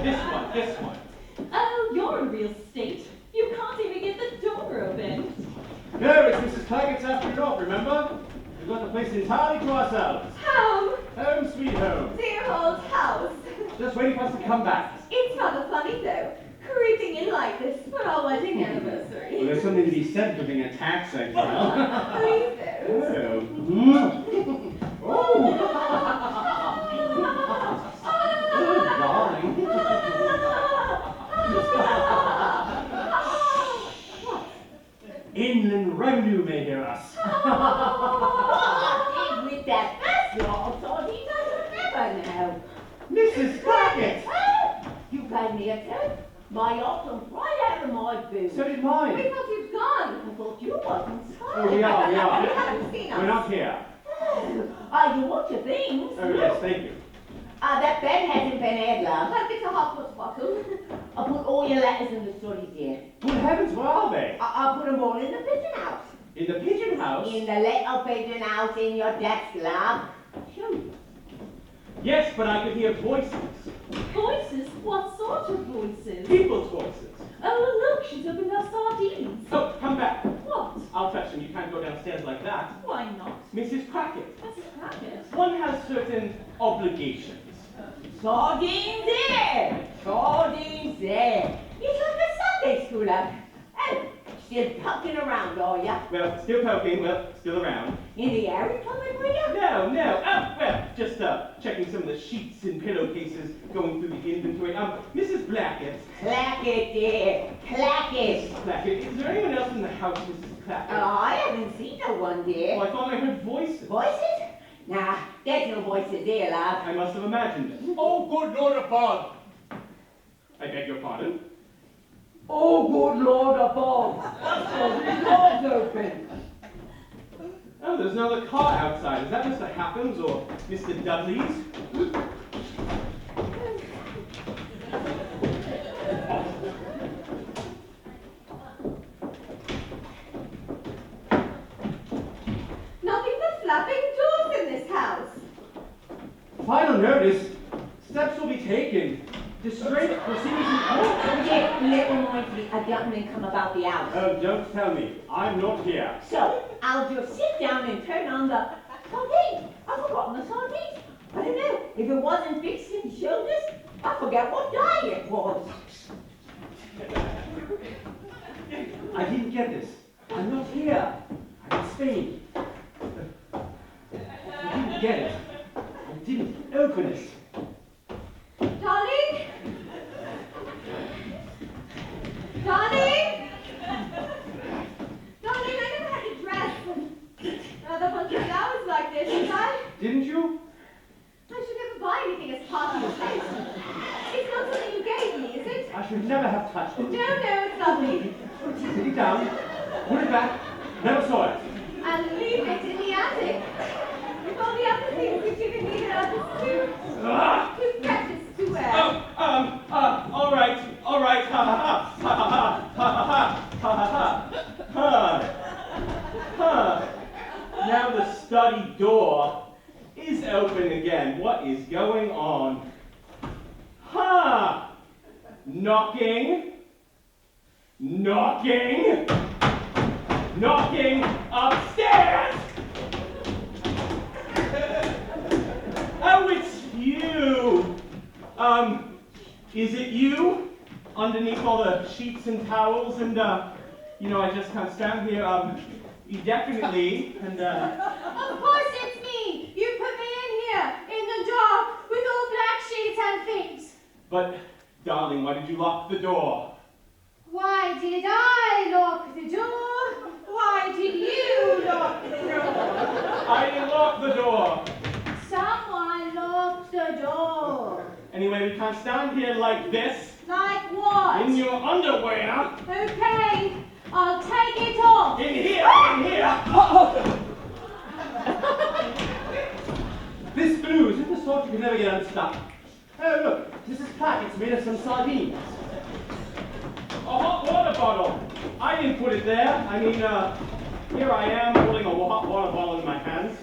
This one. Oh, you're in real state. You can't even get the door open. No, it's Mrs. Claggett's after it off, remember? We've got the place entirely to ourselves. Home, Home sweet home. dear old house. Just waiting for us to come back. It's rather funny though, creeping in like this for our wedding Well, anniversary. there's something to be said for being a tax exile. Please don't. Darling. Inland Revenue may hear us. What is with that first lot of sardines? I don't never know. Mrs. Claggett! You paid me a tip. My yacht comes right out of my boot. So did We mine. thought you'd gone. I thought you wasn't. Oh, we are. You haven't seen us. We're not here. You want your things? Oh, yes, thank you. That bed hasn't been aired, love. Hope it's a hot water bottle. I put all your letters and the stories here. Good heavens, where are they? I put them all in the pigeon house. In the pigeon house? In the little pigeon house in your desk, love. Phew. Yes, but I could hear voices. Voices? What sort of voices? People's voices. Oh, look, she's opened our sardines. Oh, come back. What? I'll fetch them. You can't go downstairs like that. Why not? Mrs. Crackett, That's a racket. one has certain obligations. Sardines there! Sardines there! You're like a Sunday schooler. Oh, still pucking around, are ya? Well, still poking, well, still around. In the air coming with ya? No, no. Oh, well, just checking some of the sheets and pillowcases, going through the inventory. Mrs. Blackett. Clack it there! Clack it! Mrs. Blackett, is there anyone else in the house, Mrs. Clackett? I haven't seen no one there. Oh, I thought I heard voices. Voices? Nah, there's no voices there, love. I must have imagined it. Oh, good Lord above! I beg your pardon. Oh, good Lord above! The door's open! Oh, there's another car outside. Is that Mr. Happens or Mr. Dudley's? Nothing but flapping doors in this house. Final notice. Steps will be taken. Distraint proceedings in court. Forget little Moisley, a gentleman come about the house. Oh, don't tell me. I'm not here. So, I'll just sit down and turn on the sardine. I've forgotten the sardines. I don't know. If it wasn't fixed in the shoulders, I forget what day it was. I didn't get this. I'm not here. I'm in Spain. I didn't get it. I didn't open it. Darling? Darling? Darling, I never had a dress and another bunch of flowers like this, did I? Didn't you? I should never buy anything as part of your face. It's not something you gave me, is it? I should never have touched it. No, it's lovely. Sit it down. Put it back. Never saw it. And leave it in the attic. With all the other things you've given me that are too precious to wear. All right, ha ha ha, ha ha ha, ha. Now the study door is open again. What is going on? Ha! Knocking. Knocking. Knocking upstairs. Oh, it's you. Is it you? Underneath all the sheets and towels and, you know, I just can't stand here, definitely, and, Of course it's me! You put me in here, in the dark, with all black sheets and things. But, darling, why did you lock the door? Why did I lock the door? Why did you lock the door? I didn't lock the door. Someone locked the door. Anyway, we can't stand here like this, Like what? in your underwear. Okay, I'll take it off. In here, in here. This glue is the sort you can never get unstuck. Oh, look, this is plaque. It's made of some sardines. A hot water bottle. I didn't put it there. I mean, here I am holding a hot water bottle in my hands.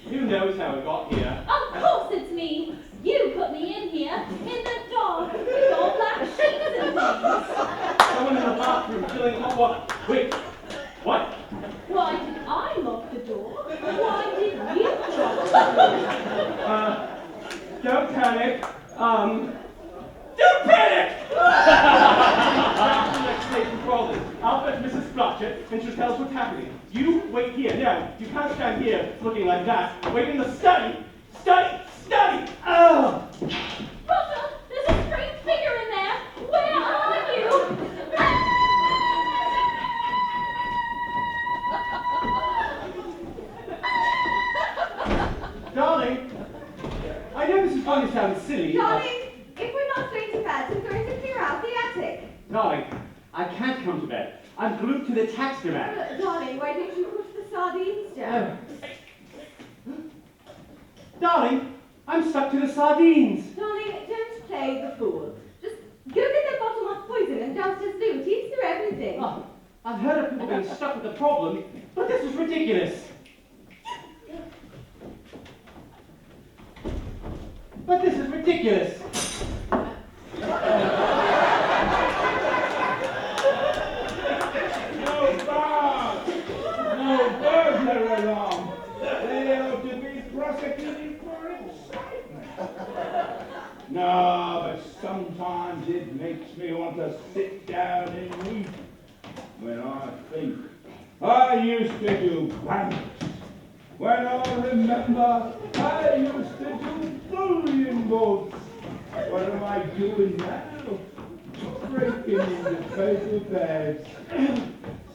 Who knows how it got here? Of course it's me. You put me in here, in the dark, with all black sheets and things. Someone in the bathroom filling hot water. Wait, what? Why did I lock the door? Why did you lock the door? Don't panic. Don't panic! Let's stay controlled. I'll fetch Mrs. Blotchett and she'll tell us what's happening. You wait here. No, you can't stand here looking like that. Wait in the study. Study! Study! Oh! Roger, there's a strange figure in there. Where are you? Darling, I know this is going to sound silly, Darling, if we're not going to bed, we're going to clear out the attic. but... Darling, I can't come to bed. I'm glued to the taxidermy. Darling, why didn't you put the sardines down? Darling, I'm stuck to the sardines. Darling, don't play the fool. Just go get that bottle of poison and downstairs do. It eats through everything. Oh, I've heard of people being stuck with the problem, but this is ridiculous. But this is ridiculous. No bars! No burglar alarm! They ought to be prosecuted for incitement. No, but sometimes it makes me want to sit down and weep when I think I used to do banks. When I remember I used to do bullion boats. What am I doing now? Breaking into paper bags.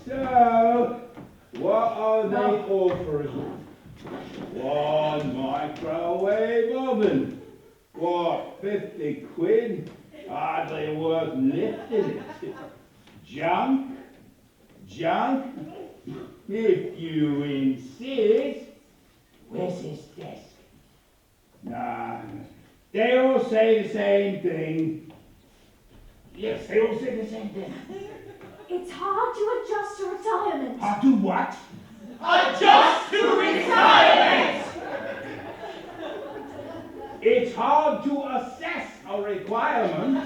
So, what are they offering? One microwave oven. What, 50 quid? Hardly worth lifting it. Junk? Junk? If you insist. Where's his desk? Nah, they all say the same thing. Yes, they all say the same thing. It's hard to adjust to retirement. How to what? Adjust to retirement! It's hard to assess a requirement.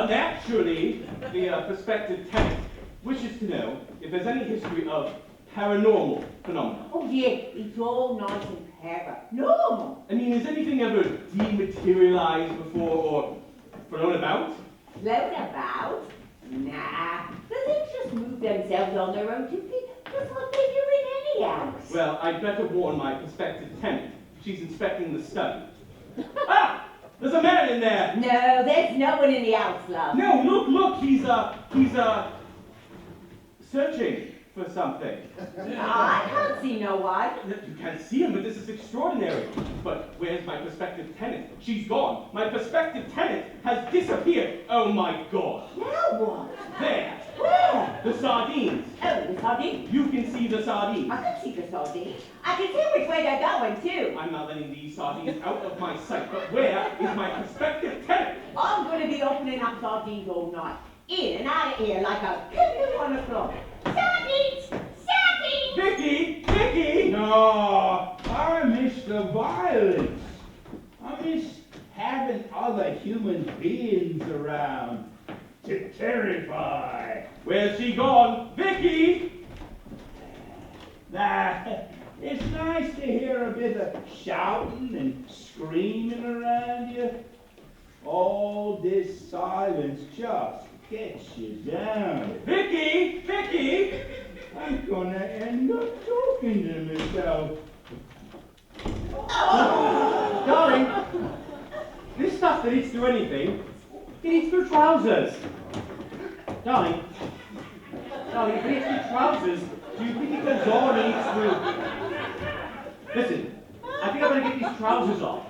Naturally, the prospective tenant wishes to know if there's any history of paranormal phenomena. Oh yeah, it's all nice and paranormal. I mean, has anything ever dematerialized before or flown about? Float about? Nah, the things just move themselves on their own 2 feet. That's what they do in any house. Well, I'd better warn my prospective tenant. She's inspecting the study. Ah! There's a man in there! No, there's no one in the house, love. No, look, he's searching for something. I can't see no one. You can't see him, but this is extraordinary. But where's my prospective tenant? She's gone. My prospective tenant has disappeared. Oh my God. Now what? There. Where? The sardines. Oh, the sardine? You can see the sardines. I can see the sardine. I can see which way they're going, too. I'm not letting these sardines out of my sight, but where is my prospective tenant? I'm going to be opening up sardines all night. In and out of here like a cuckoo on the clock. Sardines! Sardines! Vicky! No, I miss the violence. I miss having other human beings around to terrify. Where's she gone? Vicky! Nah, it's nice to hear a bit of shouting and screaming around you. All this silence just gets you down. Vicky! I'm gonna end up talking to myself. Darling, this stuff that eats through anything, it eats through trousers. Darling, if it eats through trousers, do you think it goes on and eats through? Listen, I think I'm gonna get these trousers off.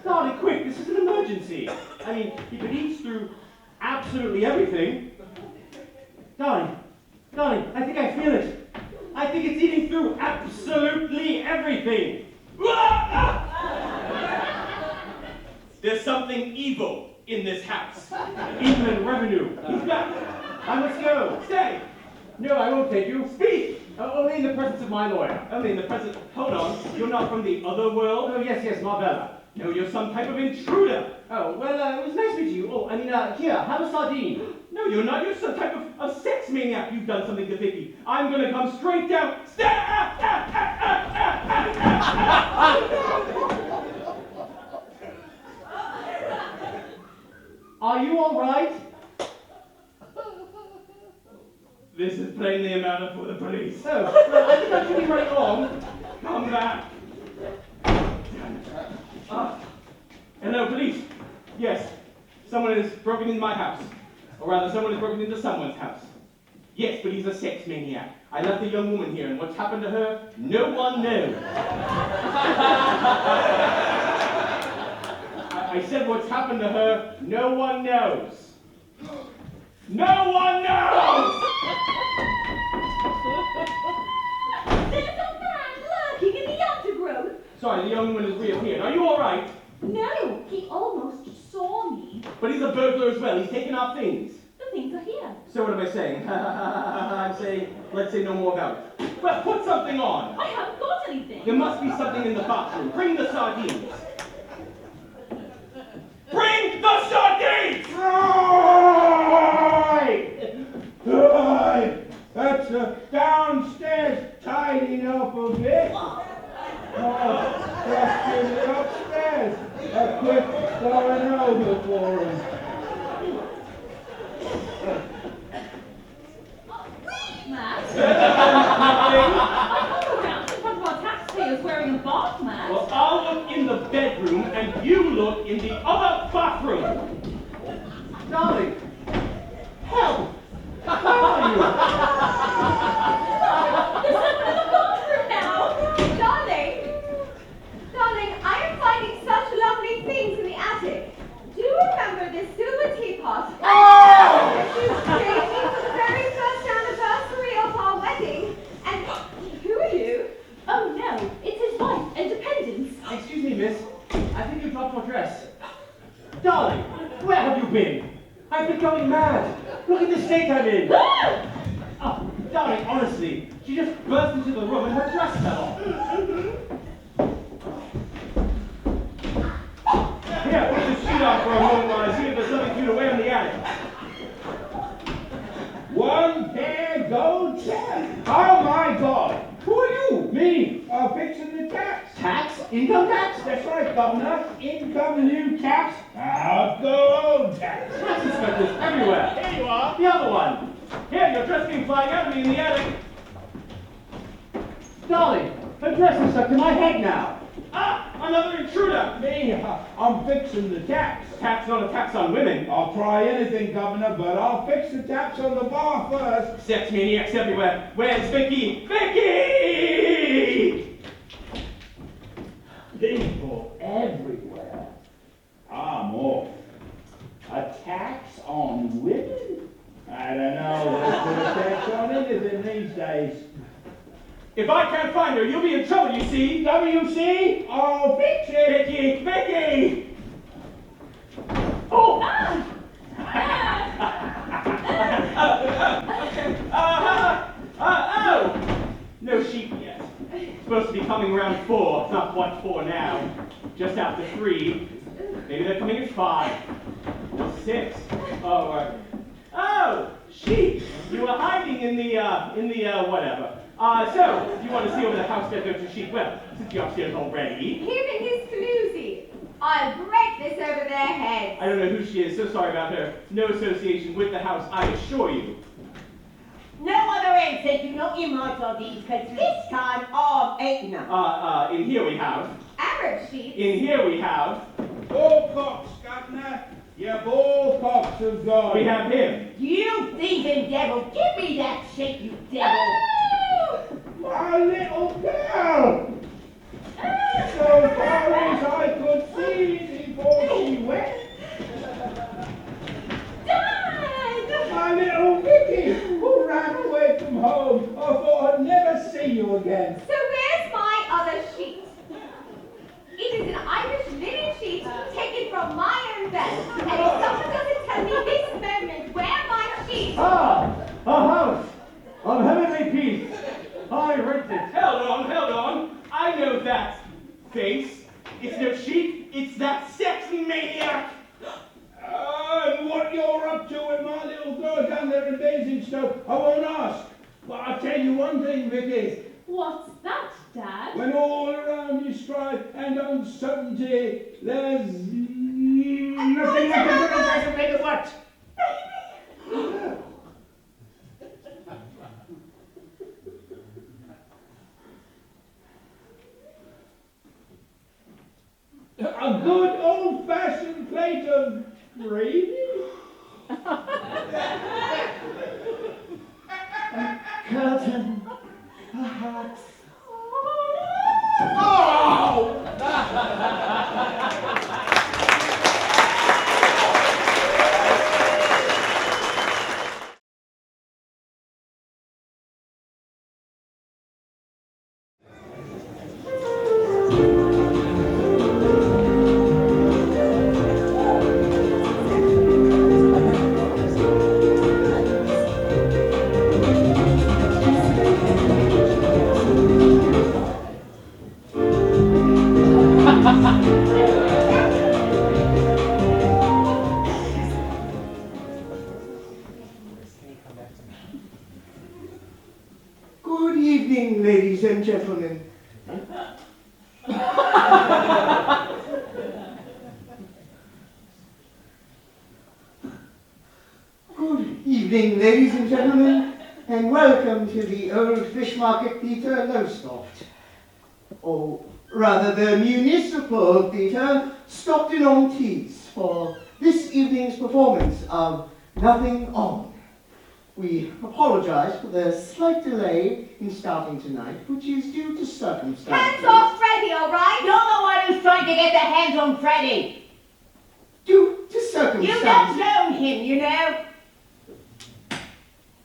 Darling, quick, this is an emergency. I mean, if it eats through absolutely everything. Darling, I think I feel it. I think it's eating through absolutely everything. There's something evil in this house. Evil in revenue. He's back. I must go. Stay. No, I won't take you. Speak. Only in the presence of my lawyer. Only in the presence. Hold on. You're not from the other world? Oh, yes, Marbella. No, you're some type of intruder. Oh, well, it was nice to meet you. Oh, I mean, here, have a sardine. No, you're not. You're some type of sex maniac. You've done something to Vicky. I'm gonna come straight down. Are you all right? This is plainly a matter for the police. Oh, well, I think I should be right along. Come back. Hello, police. Yes, someone has broken into my house. Or rather, someone has broken into someone's house. Yes, but he's a sex maniac. I left a young woman here, and what's happened to her, no one knows. I said what's happened to her, no one knows. No one knows! There's a man lurking in the undergrowth. Sorry, the young woman has reappeared. Are you all right? No, he almost saw me. But he's a burglar as well. He's taken our things. The things are here. So what am I saying? I'm saying, let's say no more about it. Well, put something on. I haven't got anything. There must be something in the bathroom. Bring the sardines. Bring the sardines! Right! That's downstairs tidying up a bit. Just give it upstairs. A quick going over for him. Matt? I can't go down in front of our taxpayers wearing a bath mat. Well, I'll look in the bedroom and you look in the other bathroom. Darling, help! How are you? There's someone in the bathroom now. Darling, I am finding such lovely things in the attic. Do you remember this silver teapot? That you gave me for the very first anniversary of our wedding? And who are you? Oh no, it's his wife, Independence. Excuse me, miss. I think you dropped your dress. Darling, where have you been? I've been going mad. Look at the state I'm in. Oh, darling, honestly, She just burst into the room and her dress fell off. Here, put this sheet on for a moment while I see if there's something for you to wear in the attic. One pair gold tax. Oh my God! Who are you? Me, fixing the tax. Tax? Income tax? That's right, Governor. Income new tax. Out go old tax. Tax inspectors everywhere. Here you are. The other one. Here, your dress came flying out of me in the attic. Darling, her dress is stuck to my head now. Ah, another intruder. Me, I'm fixing the tax. Tax, not a tax on women. I'll try anything, Governor, but I'll fix the tax on the bar first. Sex maniacs everywhere. Where's Vicky? Vicky! People everywhere. I'm off. A tax on women? I don't know. Let's put a tax on anything these days. If I can't find her, you'll be in trouble, you see. WC? I'll fix it. Vicky! Vicky! Oh! Oh! No sheep yet. Supposed to be coming around 4. Not quite 4 now. Just after 3. Maybe they're coming at 5. Or 6. Oh, sheep! You were hiding in the whatever. So, if you want to see over the house, don't you, sheep? Well, since you're upstairs already. Him and his floozy. I'll break this over their heads. I don't know who she is, so sorry about her. No association with the house, I assure you. No other answer, do not imite all these, because this time I'm eating them. In here we have. Arab sheep. In here we have. Bullcocks, Governor. Your bullcocks have gone. We have him. You thieving devil, give me that shit, you devil. My little girl. So far as I could see before she went. Dad! My little Vicky, who ran away from home. I thought I'd never see you again. So where's my other sheet? It is an Irish linen sheet taken from my own bed. And if someone doesn't tell me this moment where my sheet... Ah! A house of heavenly peace. I rent it. Held on. I know that face. It's no sheep. It's that sex maniac. And what you're up to with my little girl down there in Basingstoke, I won't ask. But I'll tell you one thing, Vicky. What's that, Dad? When all around you strife and uncertainty, there's nothing I can make it what? A good old-fashioned plate of gravy? Curtain, perhaps. Good evening, ladies and gentlemen. Good evening, ladies and gentlemen, and welcome to the Old Fish Market Theatre, Lowestoft. Or rather, the Municipal Theatre, Stockton-on-Tees, for this evening's performance of Nothing On. We apologize for the slight delay in starting tonight, which is due to circumstances. Hands off Freddy, all right? You're the one who's trying to get their hands on Freddy. Due to You circumstances. don't own him, you know.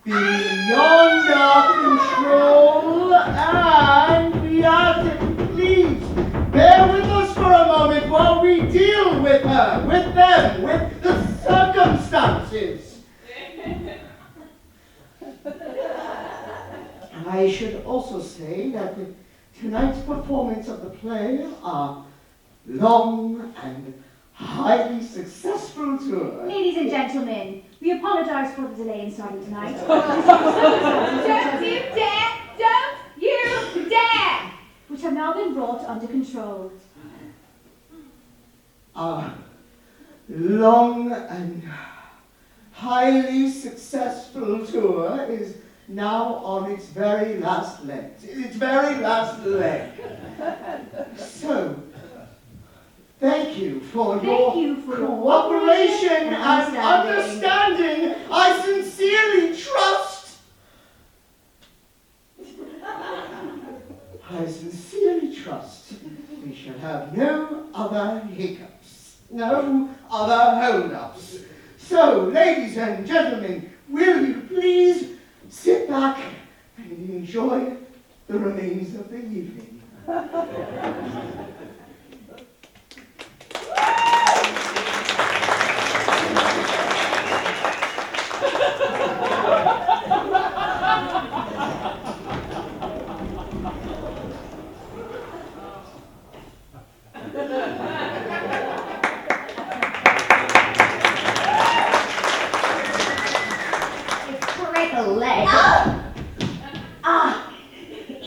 Beyond our control, and we ask that you please bear with us for a moment while we deal with her, with them, with the circumstances. I should say that tonight's performance of the play, our long and highly successful tour. Ladies and gentlemen, we apologize for the delay in starting tonight. Don't you dare! Don't you dare! Which have now been brought under control. Our long and highly successful tour is now on its very last leg. Its very last leg. So, thank you for your cooperation and understanding. I sincerely trust. I sincerely trust we shall have no other hiccups, no other hold-ups. So, ladies and gentlemen, will you please sit back and enjoy the remains of the evening?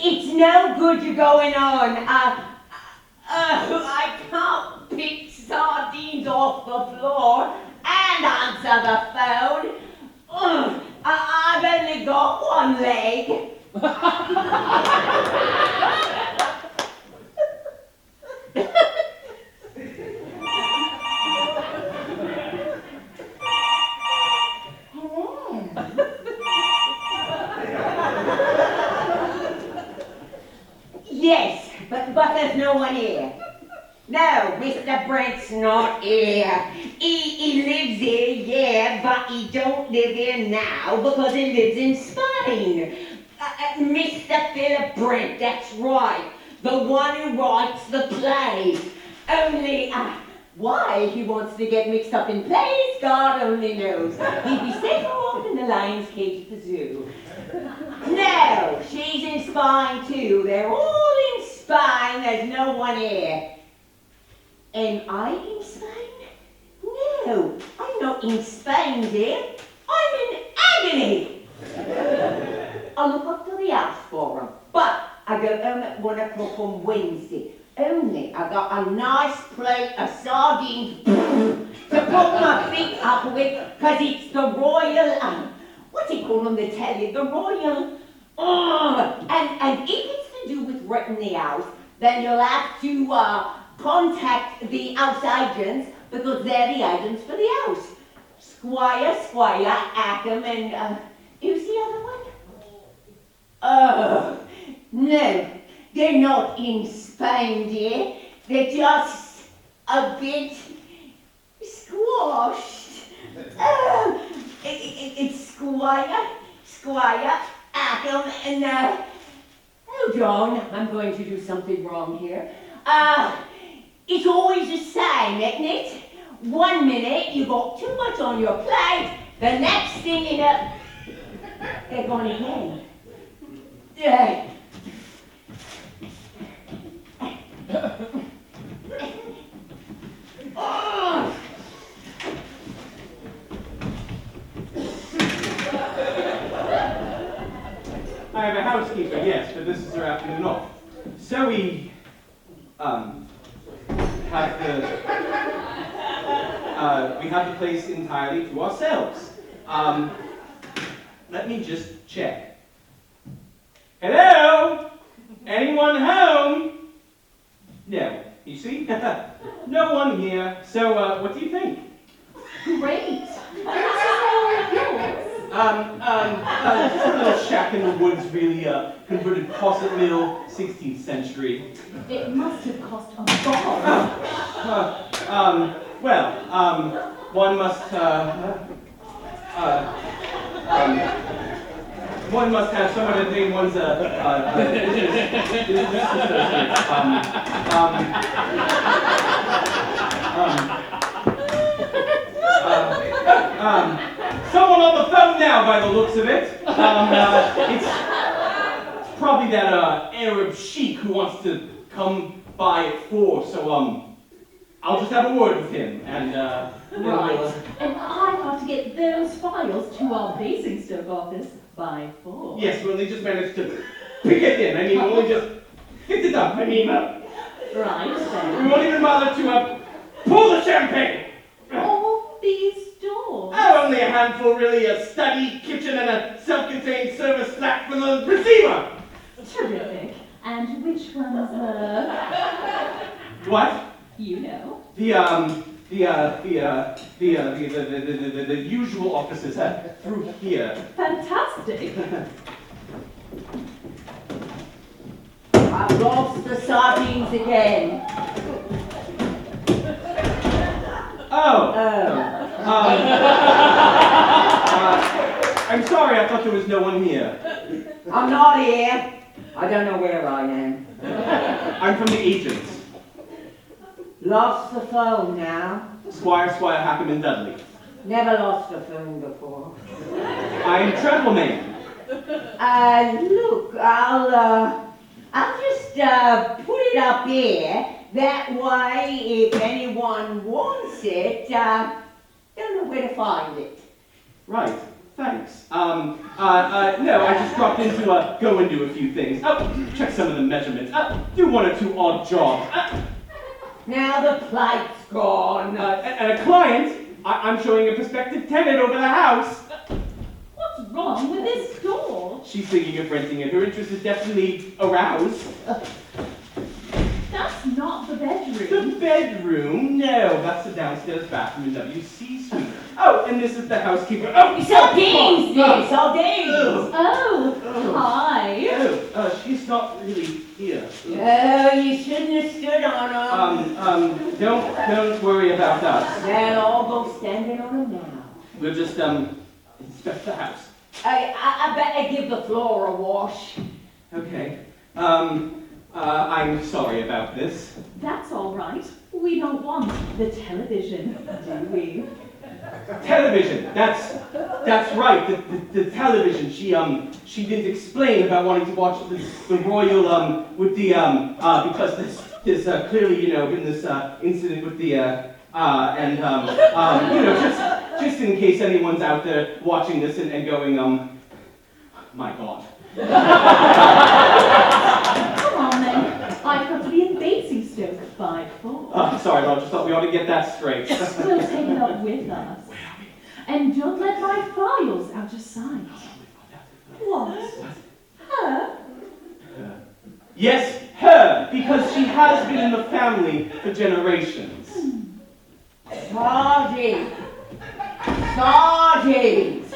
It's no good you going on. I can't pick sardines off the floor and answer the phone. I've only got one leg. Yes, but there's no one here. No, Mr. Brent's not here. He lives here, yeah, but he don't live here now because he lives in Spain. Mr. Philip Brent, that's right. The one who writes the plays. Only, why he wants to get mixed up in plays, God only knows. He'd be safer off in the lion's cage at the zoo. No, she's in Spain too. They're all in Spain. There's no one here. Am I in Spain? No, I'm not in Spain, dear. I'm in agony. I'll look after the house for 'em, but I go home at 1 o'clock on Wednesday. Only I got a nice plate of sardines to put my feet up with, 'cause it's the royal, what do you call them, they tell you, the royal, and if it's to do with renting the house, then you'll have to contact the house agents, because they're the agents for the house. Squire, Ackham, and who's the other one? Oh, no, they're not in Spain, dear. They're just a bit squashed. Oh, it's Squire, Ackham, and hold on, I'm going to do something wrong here. It's always the same, isn't it? 1 minute you got too much on your plate, the next thing you know, they're gone again. I have a housekeeper, yes, but this is her afternoon off. So we, have the place entirely to ourselves. Let me just check. Hello? Anyone home? No. You see? No one here. So, what do you think? Great. Just a little shack in the woods, really, converted closet mill, 16th century. It must have cost a bomb. One must have someone to name one's someone on the phone now, by the looks of it. It's probably that Arab sheik who wants to come by at 4, so I'll just have a word with him, and then Right. we'll, And I have to get those files to our Basingstoke office by 4. yes, we only just managed to pick it in. I mean, we only just picked it up. I mean, Right we then. won't even bother to pull the champagne. All these doors. Oh, only a handful, really. A study, kitchen, and a self-contained service flat for the receiver. Terrific. And which one's her? What? You know. The usual offices through here. Fantastic. I've lost the sardines again. Oh. Oh. I'm sorry, I thought there was no one here. I'm not here. I don't know where I am. I'm from the agents. Lost the phone now. Squire Hackham and Dudley. Never lost a phone before. I'm Treadleman. Look, I'll just put it up here. That way, if anyone wants it, they'll know where to find it. Right, thanks. No, I just dropped in to go and do a few things. Oh, check some of the measurements. Do 1 or 2 odd jobs. Now the plate's gone. And a client, I'm showing a prospective tenant over the house. What's wrong with this door? She's thinking of renting it. Her interest is definitely aroused. That's not the The bedroom. bedroom? No, that's the downstairs bathroom in WC suite. Oh, and this is the housekeeper. Oh, Sardines, oh, dear, sardines. Oh, hi. Oh, she's not really here. Oh, you shouldn't have stood on them. Don't worry about us. They'll all go standing on them now. We'll just, inspect the house. I better give the floor a wash. Okay. I'm sorry about this. That's all right. We don't want the television, do we? Television. That's right. The television. She didn't explain about wanting to watch the royal with the because there's clearly been this incident with the just in case anyone's out there watching this and going my God. Come on then. I've got to be in Basingstoke by 4. Sorry, I just thought we ought to get that straight. We'll take it up with us. And don't let my files out of sight. What? Her? Yes, her, because she has been in the family for generations. Sardines. Sardines.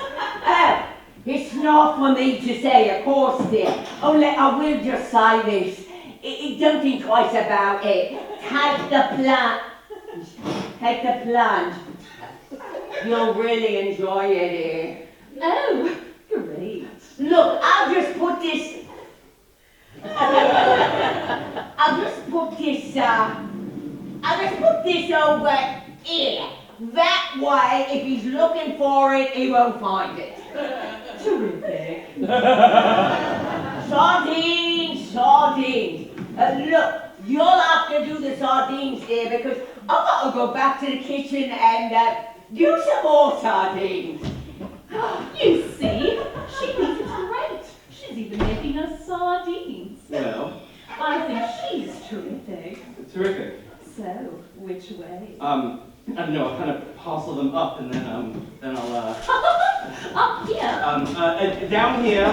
It's not for me to say, of course, dear. Only I will just say this. Don't think twice about it. Take the plant. Take the plant. You'll really enjoy it here. Oh, great. Look, I'll just put this over here. That way, if he's looking for it, he won't find it. Terrific. Sardines, sardines. Look, you'll have to do the sardines there because I've got to go back to the kitchen and do some more sardines. You see, she thinks it's great. She's even making us sardines. Well, I think she's terrific. terrific. So, which way? I don't know, I'll kind of parcel them up and then I'll, Up here. down here,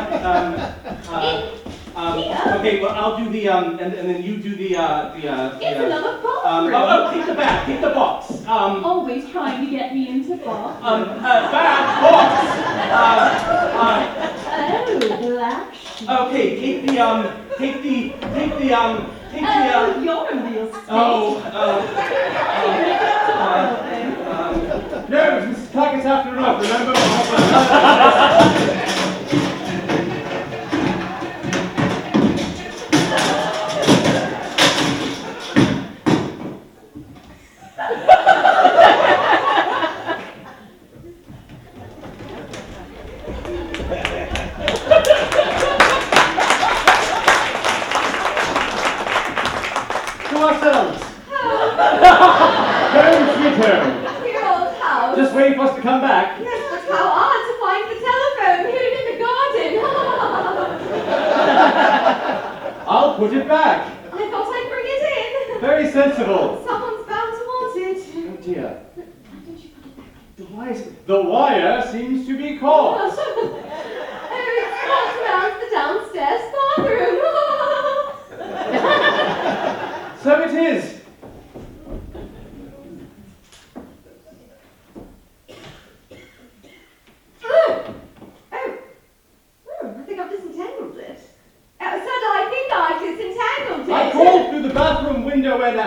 Here? okay, well, I'll do the, and then you do the, It's another oh, bathroom. take the bag, take the box, Always trying to get me into box. bag, box, Oh, black sheep. okay, take the, Oh, you're a real state. No, Mrs. Clackett's after enough, remember? I'll put it back. I thought I'd bring it in. Very sensible. Someone's bound to want it. Oh dear. Why don't you put it back? The wire seems to be caught. Oh, it's locked around the downstairs bathroom. So it is. I think I've disentangled it. Said I think I've disentangled it. I crawled through the bathroom window and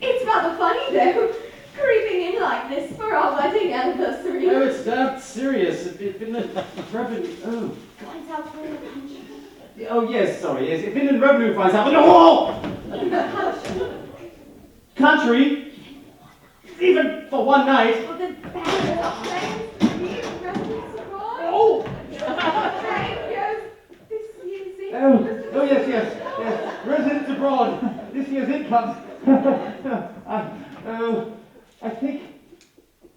It's rather funny though, creeping in like this for our wedding anniversary. Oh, it's that serious. Finland Revenue. Oh. Finds out we're in the country. Oh yes, sorry. Yes, if Finland Revenue finds out. No! Country. Even for one night. Well, the band of friends, the residents abroad. Oh! Train goes this year's in. Oh yes. Residents abroad. This year's income. I think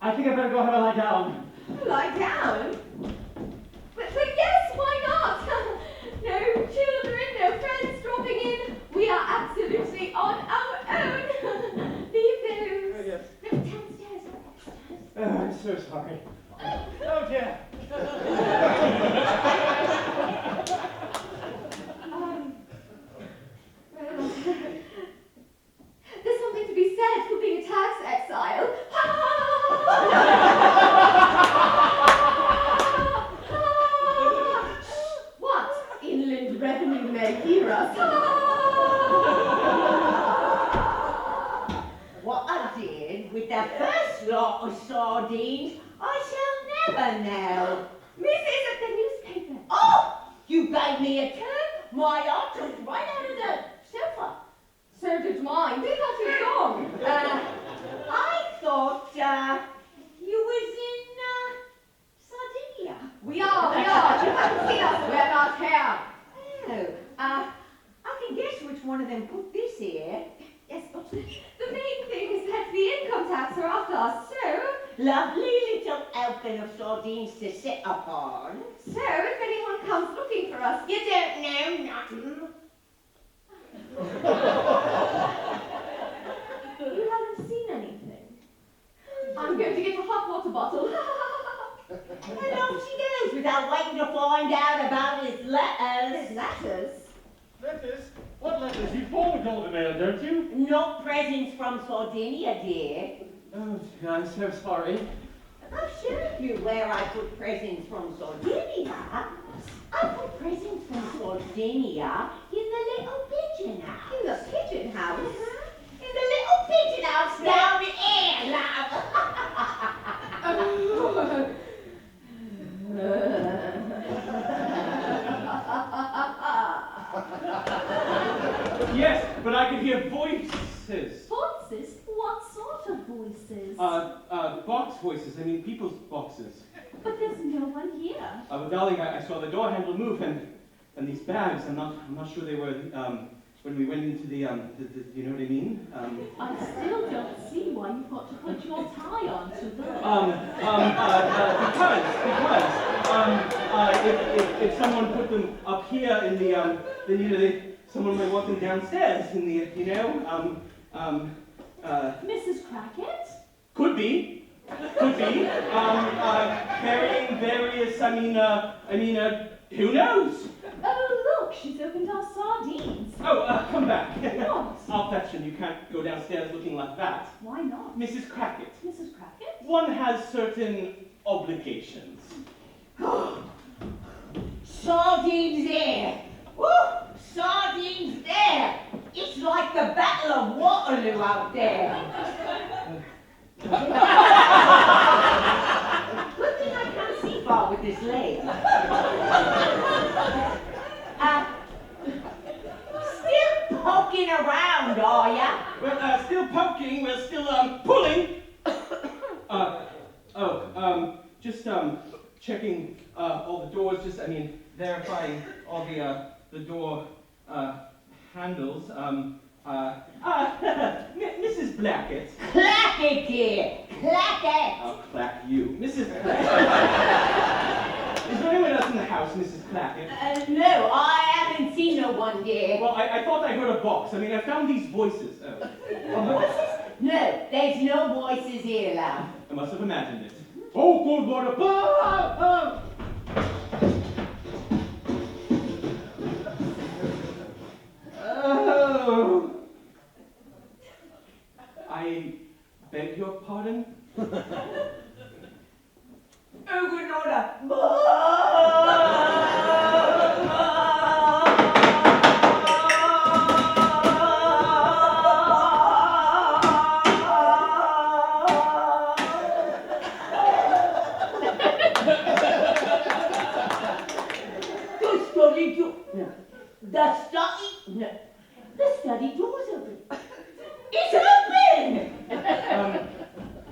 I better go have a lie down. Lie down? But yes, why not? No children, no friends dropping in. We are absolutely on our own. Leave those. Oh, yes. No, downstairs, not upstairs. Oh, I'm so sorry. Oh dear. Well, there's something to be said for being a tax exile. What? Inland revenue may hear us. What I did with the first lot of sardines, I shall never know. Mrs. at the newspaper. Oh! You gave me a turn. My arm jumped right out of the sofa. So did mine. Did not too long. I thought you was in Sardinia. We are. You haven't seen us. We're not here. Oh, I can guess which one of them put this here. Yes, but the main thing is that the income tax are after us, so... Lovely little helping of sardines to sit upon. So, if anyone comes looking for us, You don't know nothing. you haven't seen anything. I'm going to get a hot water bottle. And off she goes without waiting to find out about his letters. Letters? Letters? What letters? You forward all the mail, don't you? Not presents from Sardinia, dear. Oh, dear, I'm so sorry. I've showed you where I put presents from Sardinia. I put presents from Sardinia in the little pigeon house. In the pigeon house? In the little pigeon house down here, love. Yes, but I could hear voices. Voices? What sort of voices? Box voices. I mean, people's boxes. But there's no one here. Well, darling, I saw the door handle move, and these bags. I'm not sure they were when we went into the you know what I mean? I still don't see why you've got to put your tie on to them. Because if someone put them up here in the then someone might walk them downstairs in the Mrs. Crackit? could be. Carrying various, who knows? Oh, look, she's opened our sardines. Oh, come back. What? I'll fetch them. You can't go downstairs looking like that. Why not? Mrs. Crackit, Mrs. Crackit? one has certain obligations. Sardines there. Woo! Sardines there. It's like the Battle of Waterloo out there. Good thing I can't see far with this leg. Still poking around, are ya? Well, still poking, we're still, pulling. Just, checking, all the doors, verifying all the door, handles, Mrs. Blackett. Clack it, dear. Clack it. I'll clack you. Mrs. Blackett. Is there anyone else us in the house, Mrs. Clackett? No, I haven't seen no one, dear. Well, I thought I heard a box. I mean, I found these voices. Voices? No, there's no voices here, love. I must have imagined it. Oh, good Lord above! Oh. I beg your pardon? Oh, good Lord. The study door's open. It's open!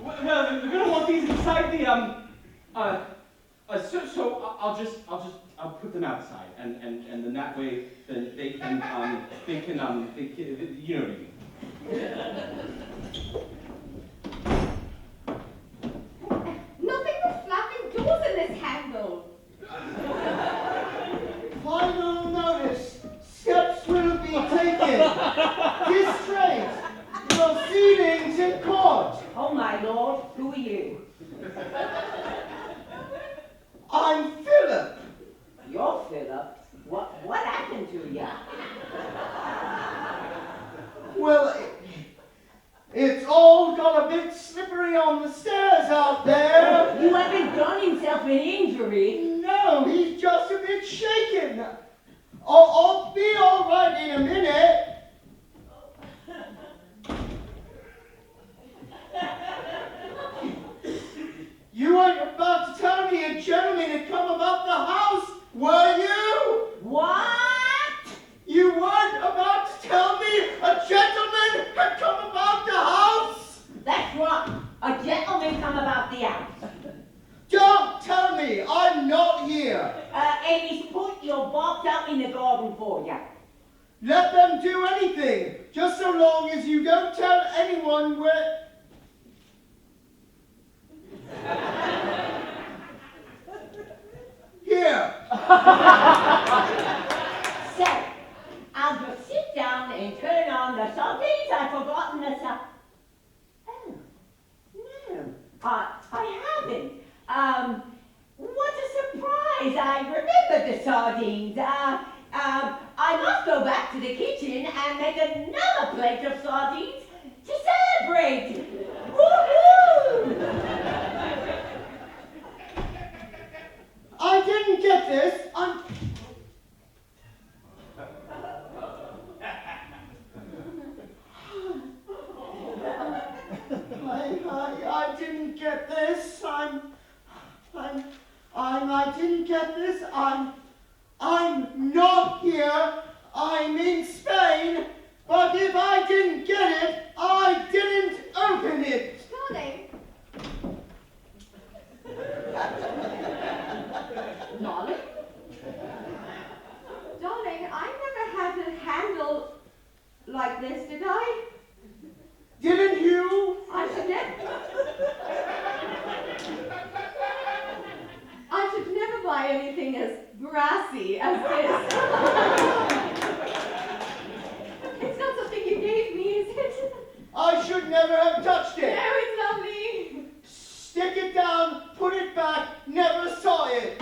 Well, we're gonna want these inside the so I'll put them outside, and then that way, then they can, you know what I mean. Nothing but slapping doors in this handle. Final notice. Steps will be taken. Distraint. Proceedings in court. Oh, my lord, who are you? I'm Philip. You're Philip. What happened to you? Well, it's all got a bit slippery on the stairs out there. You haven't done himself an injury. No, he's just a bit shaken. I'll be all right in a minute. You weren't about to tell me a gentleman had come about the house, were you? What? You weren't about to tell me a gentleman had come about the house? That's right. A gentleman come about the house. Don't tell me I'm not here. And he's put your box out in the garden for you. Let them do anything, just so long as you don't tell anyone where... Here. So, I'll just sit down and turn on the sardines. I've forgotten the Oh, no, I haven't. What a surprise! I remembered the sardines. I must go back to the kitchen and make another plate of sardines to celebrate. Woohoo! I didn't get this. I didn't get this. I didn't get this. I'm not here. I'm in Spain. But if I didn't get it, I didn't open it. Darling. Darling? Darling, I never had a handle like this, did I? Didn't you? I should never buy anything as brassy as this. It's not something you gave me, is it? I should never have touched it. No, it's not me. Stick it down, put it back, never saw it.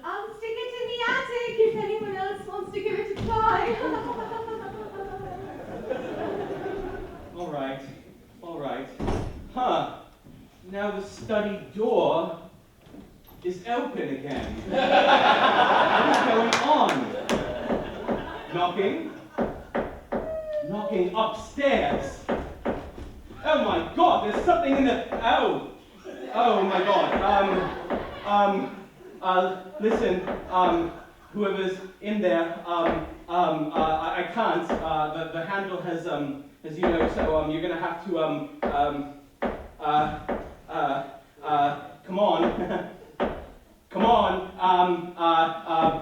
I'll stick it in the attic if anyone else wants to give it a try. All right. Huh. Now the study door is open again. What is going on? Knocking upstairs. Oh my God, there's something in the, oh my God. Listen, whoever's in there, I can't, the handle has, as you know, so, you're gonna have to, come on. Come on,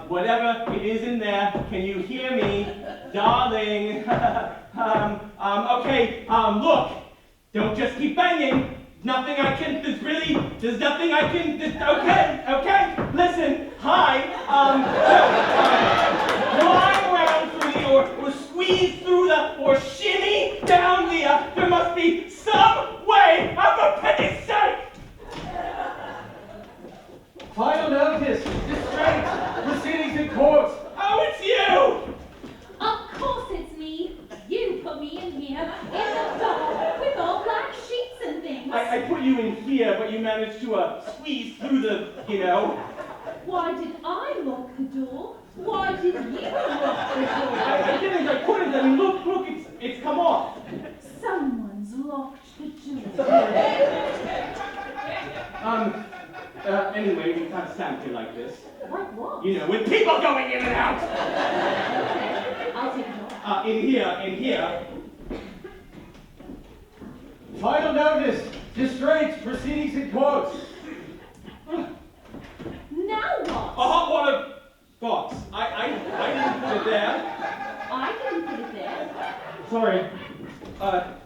whatever it is in there, can you hear me? Darling. Okay, look, don't just keep banging. There's nothing I can, okay, listen, Hi, climb around through the, or squeeze through the, or shimmy down the, there must be some way, for pity's sake! Final notice, distraint, proceedings in court. Oh, it's you! Of course it's me. You put me in here, in the dark, with all black sheets and things. I put you in here, but you managed to, squeeze through the, you know. Why did I lock the door? Why did you lock the door? I didn't, I couldn't, I mean, look, it's come off. Someone's locked the door. Anyway, we can't stand here like this. Like what? You know, with people going in and out! Okay, I'll take it off. In here. Final notice, distraint, proceedings in court. Now what? A hot water box. I didn't put it there. I didn't put it there. Sorry.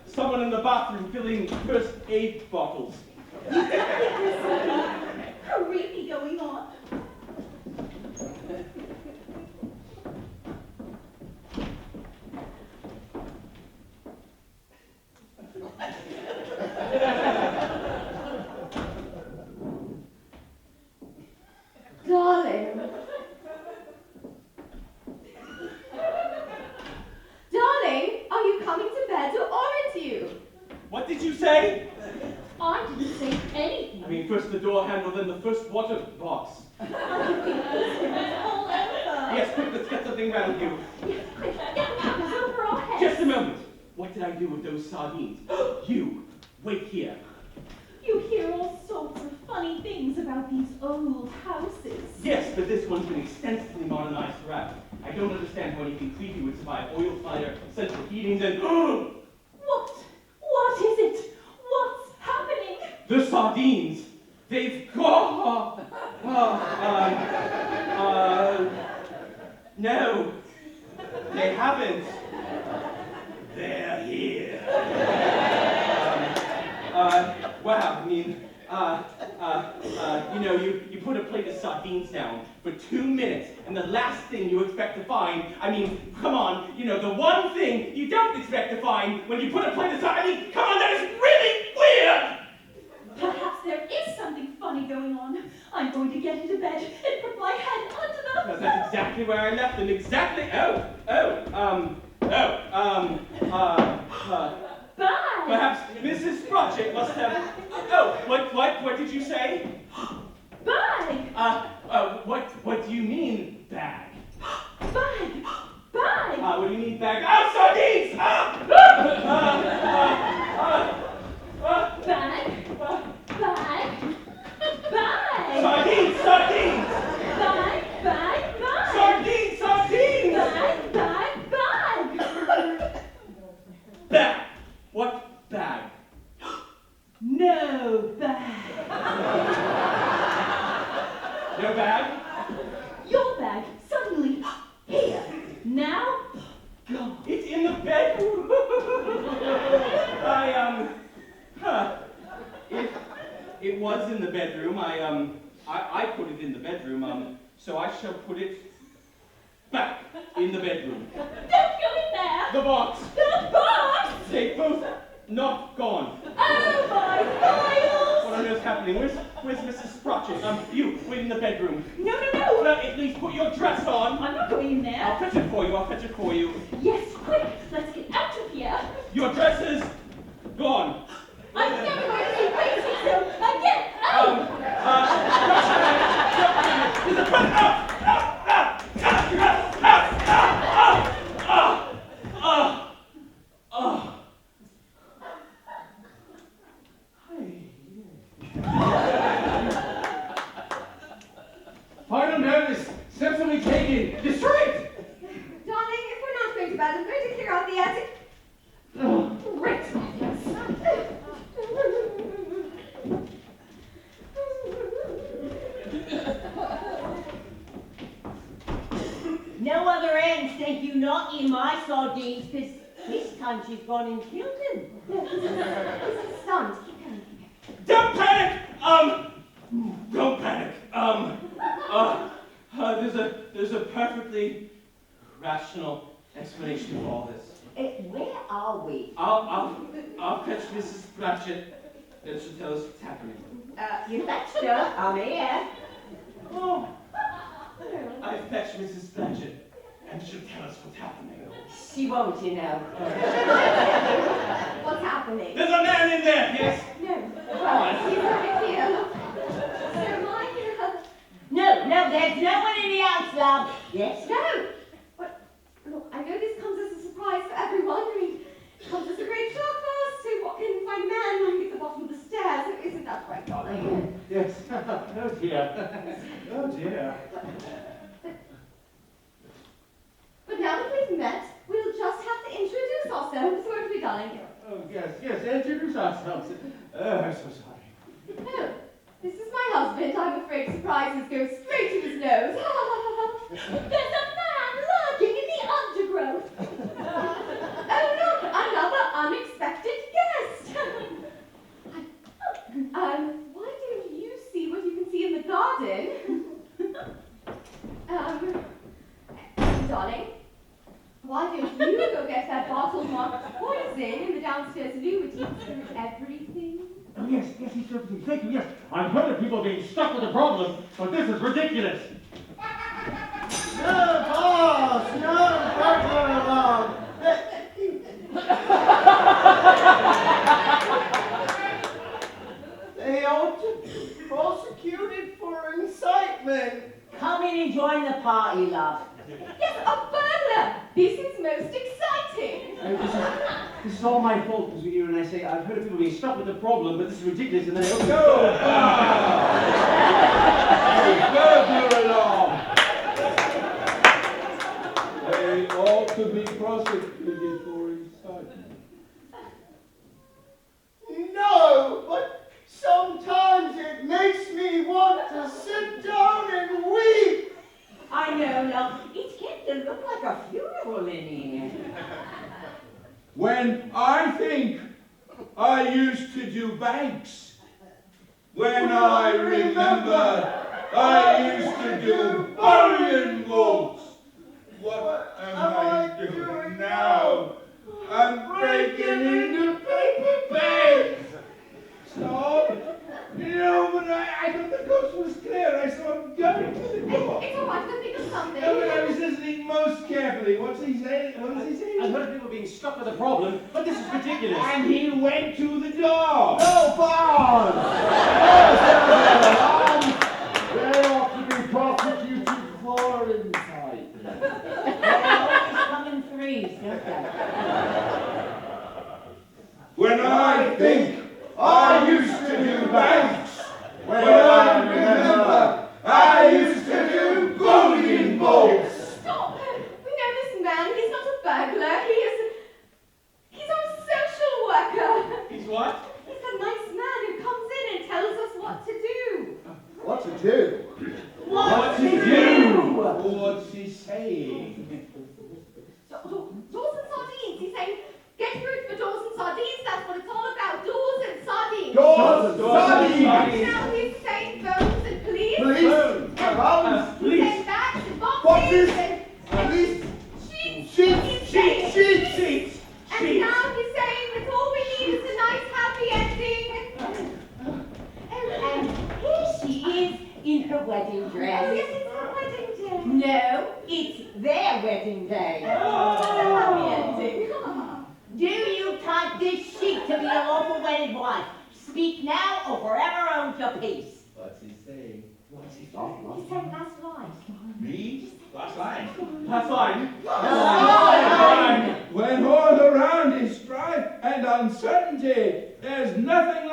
Someone in the bathroom filling first aid bottles. You definitely there's something creepy going on. Darling. Darling, are you coming to bed or aren't you? What did you say? I didn't say anything. I mean, first the door handle, then the first water box. All over. Yes, quick, let's get something around you. Yes, quick, get the over our heads. Just a moment. What did I do with those sardines? You, wait here. You hear all sorts of funny things about these old houses. Yes, but this one's been extensively modernized throughout. I don't understand how anything creepy would survive oil fire, central heating, and What? What is it? What's happening? the sardines. They've gone. No, they haven't. They're here. Well, I mean, you know, you put a plate of sardines down for 2 minutes, and the last thing you expect to find, I mean, come on, you know, the one thing you don't expect to find when you put a plate of sardines, I mean, come on, that is really weird! Perhaps there is something funny going on. I'm going to get into bed and put my head under the... That's exactly where I left them, exactly, Bye! perhaps Mrs. Sprotchett must have, what did you say? Bye! What do you mean, bag? Bye! Bye! What do you mean, bag? Oh, sardines! Bag! Bag! Bag! Sardines! Sardines! Bag! Bag! Bag! Sardines! Sardines! Bag! Bag! Bag! Bag! What bag? No bag! No bag? Your bag suddenly here. Now gone. It's in the bedroom. It was in the bedroom. I put it in the bedroom. So I shall put it back in the bedroom. Don't go in there. The box. The box. They both not gone. Oh my files. What on earth's happening? Where's Mrs. Sprotchett? You, wait in the bedroom. No. Well, at least put your dress on. I'm not going in I'll there. fetch it for you. Yes, quick. Let's get out of here. Your dress is gone. I'm never going to be waiting again. Oh. There's a dress. Final notice, steps will be taken. Distraint! Darling, if we're not going to bed, I'm going to clear out the attic. Great. No other ends, thank you, not in my sardines, because this time she's gone and killed him. He's stunned. Keep going. Don't panic! Don't panic. There's a perfectly rational explanation for all this. Where are we? I'll fetch Mrs. Cratchit, and she'll tell us what's happening. You fetched her. I'm here. Oh, I fetched Mrs. Cratchit, and she'll tell us what's happening. She won't, you know. What's happening? There's a man in there, yes? No. Well, he's right here. Look. So am I. No, there's no one in the house, love. Yes? No! But, look, I know this comes as a surprise for everyone. I mean, it comes as a great shock for us to walk in and find a man lying at the bottom of the stairs. Isn't that right, darling? Yes. Oh dear. Oh dear. But now that we've met, we'll just have to introduce ourselves, won't we, darling? Oh yes, introduce ourselves. I'm so sorry. Oh, this is my husband. I'm afraid surprises go straight to his nose. There's a man lurking in the undergrowth. Oh, look, another unexpected guest. Why don't you see what you can see in the garden? Darling, why don't you go get that bottle marked poison in the downstairs loo? It eats through everything. Oh yes, he's perfectly. Thank you, yes. I've heard of people being stuck with a problem, but this is ridiculous. No, boss! No burglar alarm! They ought to be prosecuted for incitement. Come in and join the party, love. Yes, a burglar! This is most exciting. This is all my fault, because you and I say I've heard of people being stuck with a problem, but this is ridiculous, and then they go. Burglar alarm! They ought to be prosecuted for incitement. No, but sometimes it makes me want to sit down and weep. I know, love. It's getting to look like a funeral in here. When I think I used to do banks, when I remember I used to do burying vaults, what am I doing now? I'm breaking into paper bags. So, but I thought the coast was clear. I saw him going to the door. It's all right, we'll think of something. No, but I was listening most carefully. What's he saying? What does he say? I've heard of people being stuck with a problem, but this is ridiculous. And he went to the door. No, boss! They ought to be prosecuted for incitement. They always come in threes, don't they? When I think I used to do banks, when I remember I used to do bullion bolts. Stop! We know this man. He's not a burglar. He's a social worker. He's what? He's a nice man who comes in and tells us what to do. What to do? What to do? What's he saying? Doors and sardines. He's saying, get fruit for doors and sardines. That's what it's all about. Doors and sardines. Doors and sardines! And now he's saying bones and police. Police! Bones! He's saying bags and boxes. Boxes. And Police! sheets. Sheets! Sheets! Sheets! And now he's saying that all we need is a nice happy ending. And here she is in her wedding Oh, dress. yes, it's her wedding day. No, it's their wedding day. Happy ending. Do you type this sheet to be a lawful wedded wife? Speak now or forever hold your peace. What's he saying? He's saying last line. Me? Last line. That's fine. When all around is strife and uncertainty, there's nothing